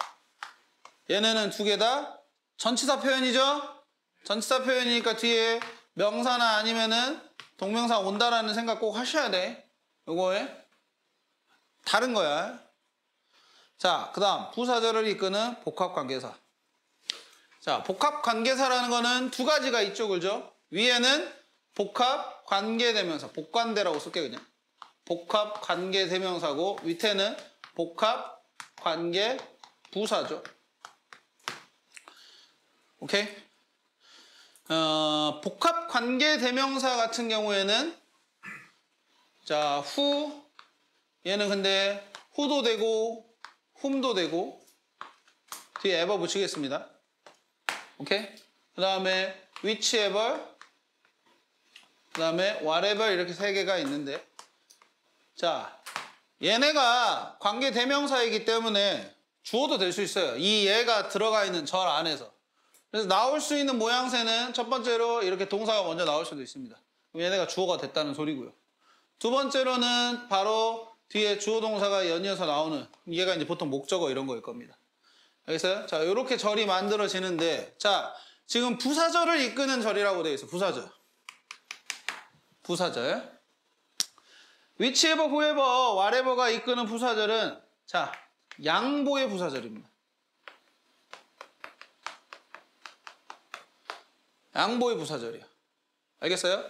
S1: 얘네는 두 개 다 전치사 표현이죠? 전치사 표현이니까 뒤에 명사나 아니면은 동명사 온다라는 생각 꼭 하셔야 돼. 요거에 다른 거야. 자, 그 다음 부사절을 이끄는 복합관계사. 자, 복합관계사라는 거는 두 가지가 있죠, 그죠? 위에는 복합관계대명사, 복관대라고 쓸게 그냥. 복합관계대명사고 밑에는 복합관계부사죠. 오케이? 복합관계대명사 같은 경우에는 자, who 얘는 근데 who도 되고 whom도 되고 뒤에 ever 붙이겠습니다. 오케이? 그 다음에 whichever 그 다음에 whatever 이렇게 세 개가 있는데 자, 얘네가 관계대명사이기 때문에 주어도 될 수 있어요. 이 얘가 들어가 있는 절 안에서. 그래서 나올 수 있는 모양새는 첫 번째로 이렇게 동사가 먼저 나올 수도 있습니다. 그럼 얘네가 주어가 됐다는 소리고요. 두 번째로는 바로 뒤에 주어 동사가 연이어서 나오는 얘가 이제 보통 목적어 이런 거일 겁니다. 알겠어요? 자, 이렇게 절이 만들어지는데 자, 지금 부사절을 이끄는 절이라고 되어 있어. 부사절. 부사절. whichever, whoever, whatever가 이끄는 부사절은 자, 양보의 부사절입니다. 양보의 부사절이야. 알겠어요?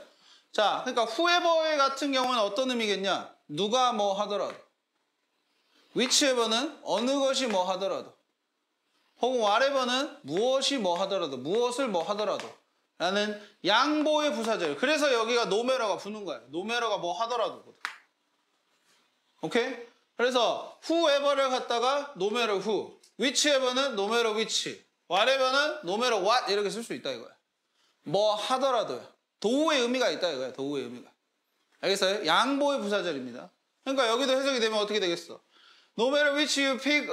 S1: 자, 그러니까 whoever 같은 경우는 어떤 의미겠냐? 누가 뭐 하더라도. whichever는 어느 것이 뭐 하더라도. 혹은 whatever는 무엇이 뭐 하더라도. 무엇을 뭐 하더라도. 라는 양보의 부사절. 그래서 여기가 no matter가 붙는 거야. no matter가 뭐 하더라도. 오케이? 그래서 whoever를 갖다가 no matter who. whichever는 no matter which. whatever는 no matter what. 이렇게 쓸 수 있다 이거야. 뭐 하더라도요. 도우의 의미가 있다 이거야. 도우의 의미가. 알겠어요? 양보의 부사절입니다. 그러니까 여기도 해석이 되면 어떻게 되겠어? No matter which you pick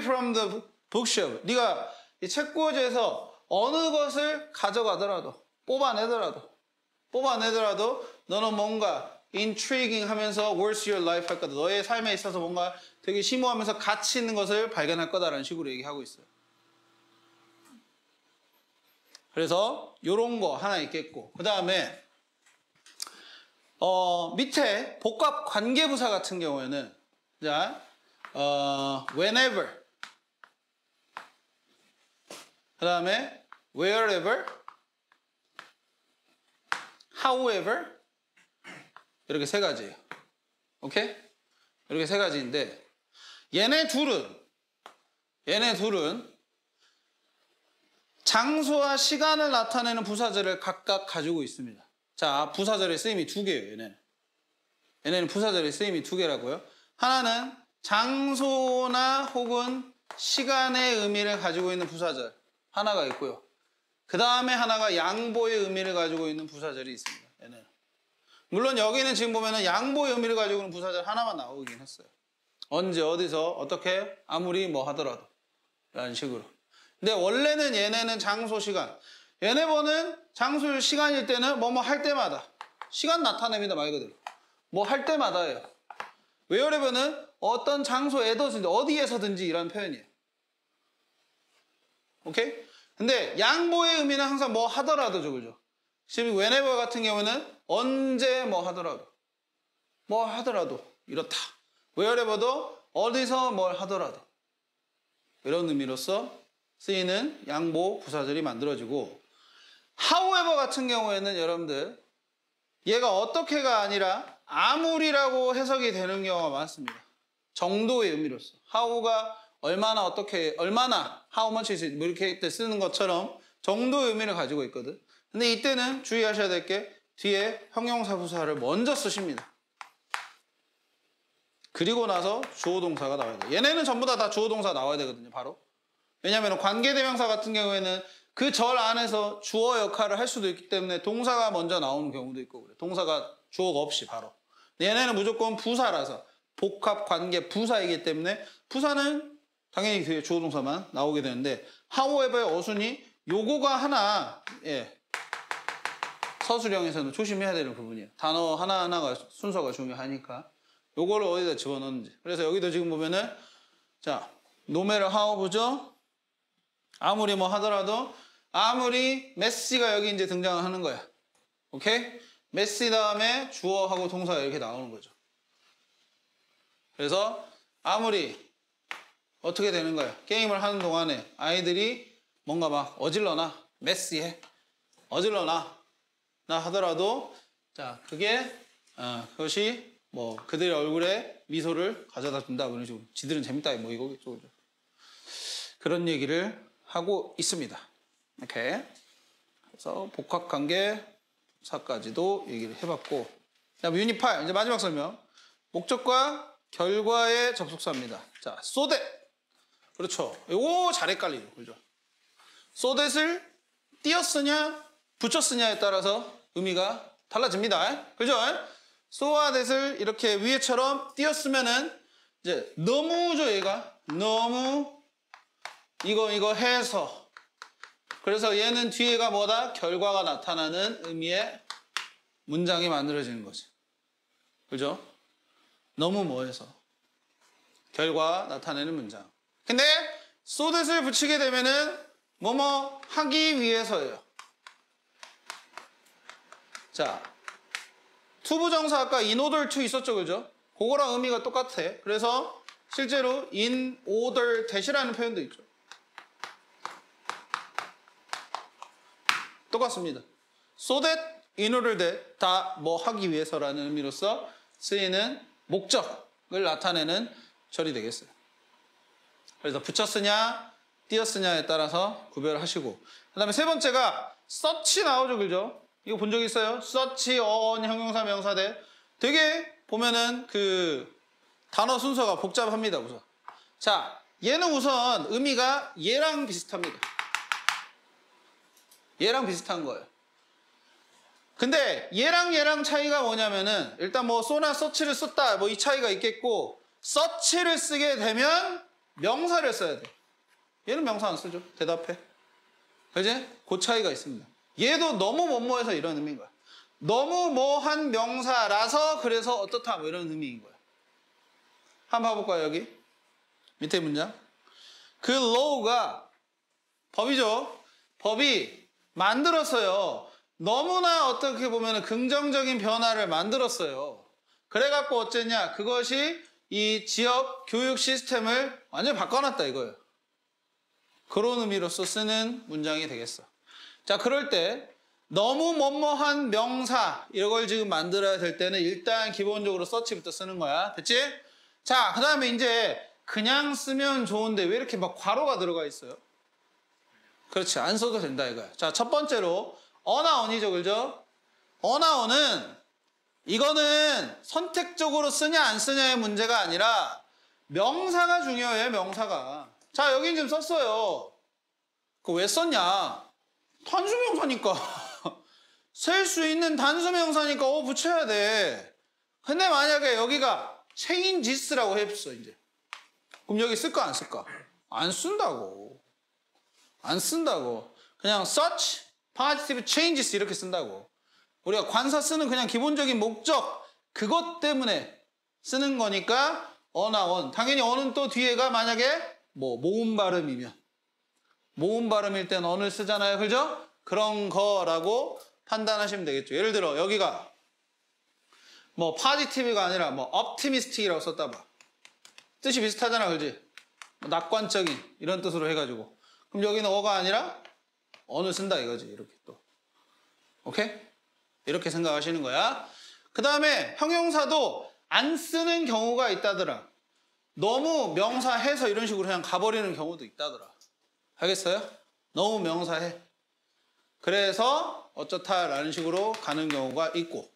S1: from the bookshop. 네가 이 책꽂이에서 어느 것을 가져가더라도 뽑아내더라도 너는 뭔가 intriguing 하면서 worth your life 할 거다. 너의 삶에 있어서 뭔가 되게 심오하면서 가치 있는 것을 발견할 거다라는 식으로 얘기하고 있어요. 그래서 요런 거 하나 있겠고 그 다음에 밑에 복합 관계부사 같은 경우에는 자 whenever 그 다음에 wherever however 이렇게 세 가지예요. 오케이? 이렇게 세 가지인데 얘네 둘은 장소와 시간을 나타내는 부사절을 각각 가지고 있습니다. 자, 부사절의 쓰임이 두 개예요, 얘네는 부사절의 쓰임이 두 개라고요. 하나는 장소나 혹은 시간의 의미를 가지고 있는 부사절 하나가 있고요. 그 다음에 하나가 양보의 의미를 가지고 있는 부사절이 있습니다. 얘네는. 물론 여기는 지금 보면은 양보의 의미를 가지고 있는 부사절 하나만 나오긴 했어요. 언제 어디서 어떻게 아무리 뭐 하더라도 라는 식으로. 근데 원래는 얘네는 장소, 시간. 얘네 번은 장소, 시간일 때는 뭐뭐 할 때마다. 시간 나타냅니다, 말 그대로. 뭐 할 때마다예요. wherever는 어떤 장소에서든지 어디에서든지 이런 표현이에요. 오케이? 근데 양보의 의미는 항상 뭐 하더라도죠, 그죠? 지금 whenever 같은 경우는 언제 뭐 하더라도, 뭐 하더라도 이렇다. wherever도 어디서 뭘 하더라도 이런 의미로서 쓰이는 양보 부사절이 만들어지고, however 같은 경우에는 여러분들 얘가 어떻게가 아니라 아무리라고 해석이 되는 경우가 많습니다. 정도의 의미로서 how가 얼마나 어떻게 얼마나 how much 뭐 이렇게 때 쓰는 것처럼 정도의 의미를 가지고 있거든. 근데 이때는 주의하셔야 될 게 뒤에 형용사 부사를 먼저 쓰십니다. 그리고 나서 주어 동사가 나와야 돼. 얘네는 전부 다 주어 동사 나와야 되거든요, 바로. 왜냐하면 관계대명사 같은 경우에는 그 절 안에서 주어 역할을 할 수도 있기 때문에 동사가 먼저 나오는 경우도 있고 그래. 동사가 주어가 없이 바로. 얘네는 무조건 부사라서 복합 관계 부사이기 때문에 부사는 당연히 그 주어 동사만 나오게 되는데, however의 어순이 요거가 하나, 예, 서술형에서는 조심해야 되는 부분이에요. 단어 하나하나가 순서가 중요하니까 요거를 어디다 집어넣는지. 그래서 여기도 지금 보면은 자, no matter how죠. 아무리 뭐 하더라도, 아무리 메시가 여기 이제 등장하는 거야. 오케이? 메시 다음에 주어하고 동사가 이렇게 나오는 거죠. 그래서 아무리 어떻게 되는 거야? 게임을 하는 동안에 아이들이 뭔가 막 어질러나 메시해 어질러나 나 하더라도, 자, 그게 그것이 뭐 그들의 얼굴에 미소를 가져다 준다, 그런 식으로. 지들은 재밌다, 뭐 이거겠죠. 그런 얘기를 하고 있습니다. 이렇게. 그래서 복합관계사까지도 얘기를 해봤고, 다음 유닛 8, 이제 마지막 설명. 목적과 결과의 접속사입니다. 자, so that. 그렇죠. 이거 잘 헷갈리죠, 그죠? so that을 띄었으냐 붙였으냐에 따라서 의미가 달라집니다. 그죠? so와 that을 이렇게 위에처럼 띄었으면은 이제 너무죠, 얘가. 너무 이거 해서. 그래서 얘는 뒤에가 뭐다? 결과가 나타나는 의미의 문장이 만들어지는 거지. 그죠? 너무 뭐해서. 결과 나타내는 문장. 근데 so that을 붙이게 되면은 뭐뭐 하기 위해서예요. 자, 투부정사 아까 in order to 있었죠, 그죠? 그거랑 의미가 똑같아. 그래서 실제로 in order that이라는 표현도 있죠. 똑같습니다. so that, in order that 다 뭐 하기 위해서라는 의미로서 쓰이는 목적을 나타내는 절이 되겠어요. 그래서 붙였으냐 띄었으냐에 따라서 구별하시고, 그 다음에 세 번째가 search 나오죠, 그죠? 이거 본 적 있어요? search on 형용사 명사대. 되게 보면은 그 단어 순서가 복잡합니다, 우선. 자, 얘는 우선 의미가 얘랑 비슷합니다. 얘랑 비슷한 거예요. 근데 얘랑 차이가 뭐냐면은, 일단 뭐 so나 search를 썼다, 뭐 이 차이가 있겠고, search를 쓰게 되면 명사를 써야 돼. 얘는 명사 안 쓰죠. 대답해. 그지? 그 차이가 있습니다. 얘도 너무 뭐뭐해서 이런 의미인 거야. 너무 뭐한 명사라서 그래서 어떻다, 뭐 이런 의미인 거야. 한번 봐볼까요, 여기? 밑에 문장. 그 law가 법이죠. 법이 만들었어요. 너무나 어떻게 보면 긍정적인 변화를 만들었어요. 그래갖고 어쨌냐? 그것이 이 지역 교육 시스템을 완전히 바꿔놨다, 이거예요. 그런 의미로서 쓰는 문장이 되겠어. 자, 그럴 때 너무 뭐뭐한 명사 이걸 지금 만들어야 될 때는 일단 기본적으로 서치부터 쓰는 거야. 됐지? 자, 그 다음에 이제 그냥 쓰면 좋은데 왜 이렇게 막 괄호가 들어가 있어요? 그렇지, 안 써도 된다 이거야. 자, 첫 번째로 어나온이죠, 그죠? 어나온은 이거는 선택적으로 쓰냐 안 쓰냐의 문제가 아니라 명사가 중요해요, 명사가. 자, 여긴 지금 썼어요. 그거 왜 썼냐? 단수명사니까. 셀 수 있는 단수명사니까 붙여야 돼. 근데 만약에 여기가 changes라고 해봤어, 이제. 그럼 여기 쓸까 안 쓸까? 안 쓴다고. 안 쓴다고. 그냥 such positive changes 이렇게 쓴다고. 우리가 관사 쓰는 그냥 기본적인 목적, 그것 때문에 쓰는 거니까 어나 언. 당연히 언은 또 뒤에가 만약에 뭐 모음 발음이면 모음 발음일 땐 언을 쓰잖아요. 그죠? 그런 거라고 판단하시면 되겠죠. 예를 들어 여기가 뭐 파지티브가 아니라 뭐 optimistic이라고 썼다 봐. 뜻이 비슷하잖아. 그지? 뭐 낙관적인 이런 뜻으로 해가지고 그럼 여기는 어가 아니라 언을 쓴다 이거지. 이렇게 또. 오케이? 이렇게 생각하시는 거야. 그 다음에 형용사도 안 쓰는 경우가 있다더라. 너무 명사해서 이런 식으로 그냥 가버리는 경우도 있다더라. 알겠어요? 너무 명사해. 그래서 어쩌다라는 식으로 가는 경우가 있고.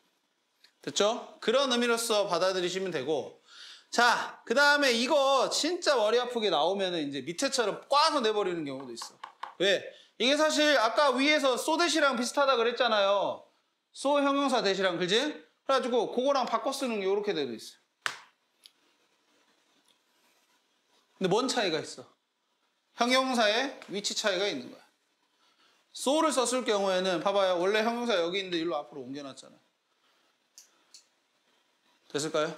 S1: 됐죠? 그런 의미로서 받아들이시면 되고. 자, 그 다음에 이거 진짜 머리 아프게 나오면 이제 밑에처럼 꽈서 내버리는 경우도 있어. 왜? 이게 사실 아까 위에서 소 대시랑 비슷하다 그랬잖아요. 소 형용사 대시랑, 그지? 그래가지고 그거랑 바꿔 쓰는 게 이렇게 돼도 있어요. 근데 뭔 차이가 있어? 형용사의 위치 차이가 있는 거야. so를 썼을 경우에는 봐봐요. 원래 형용사 여기 있는데 일로 앞으로 옮겨놨잖아. 됐을까요?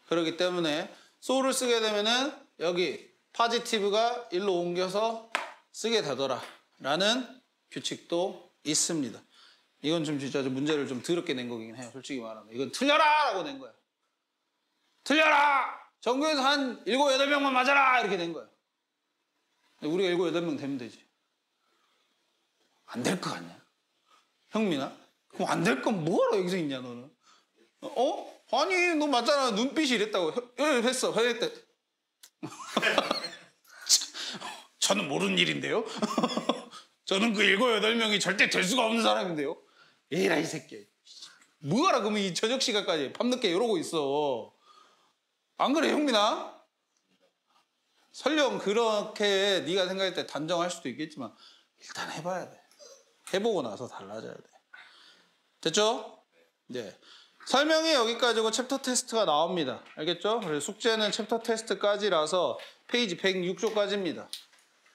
S1: 그렇기 때문에 so를 쓰게 되면은 여기 positive가 일로 옮겨서 쓰게 되더라 라는 규칙도 있습니다. 이건 좀 진짜 문제를 좀 더럽게 낸 거긴 해요. 솔직히 말하면. 이건 틀려라! 라고 낸 거야. 틀려라! 전교에서 한 7, 8명만 맞아라! 이렇게 된 거야. 우리가 7, 8명 되면 되지. 안 될 거 아니야. 형민아? 그럼 안 될 건 뭐하러 여기서 있냐 너는? 어? 아니 너 맞잖아. 눈빛이 이랬다고. 했어. 했대. 저는 모르는 일인데요. 저는 그 7, 8명이 절대 될 수가 없는 사람인데요. 에라 이 새끼. 뭐하라 그러면 이 저녁 시간까지 밤늦게 이러고 있어. 안 그래 형민아? 설령 그렇게 네가 생각할 때 단정할 수도 있겠지만 일단 해봐야 돼. 해보고 나서 달라져야 돼. 됐죠? 네. 설명이 여기까지고 챕터 테스트가 나옵니다. 알겠죠? 그래서 숙제는 챕터 테스트까지라서 페이지 106조까지입니다.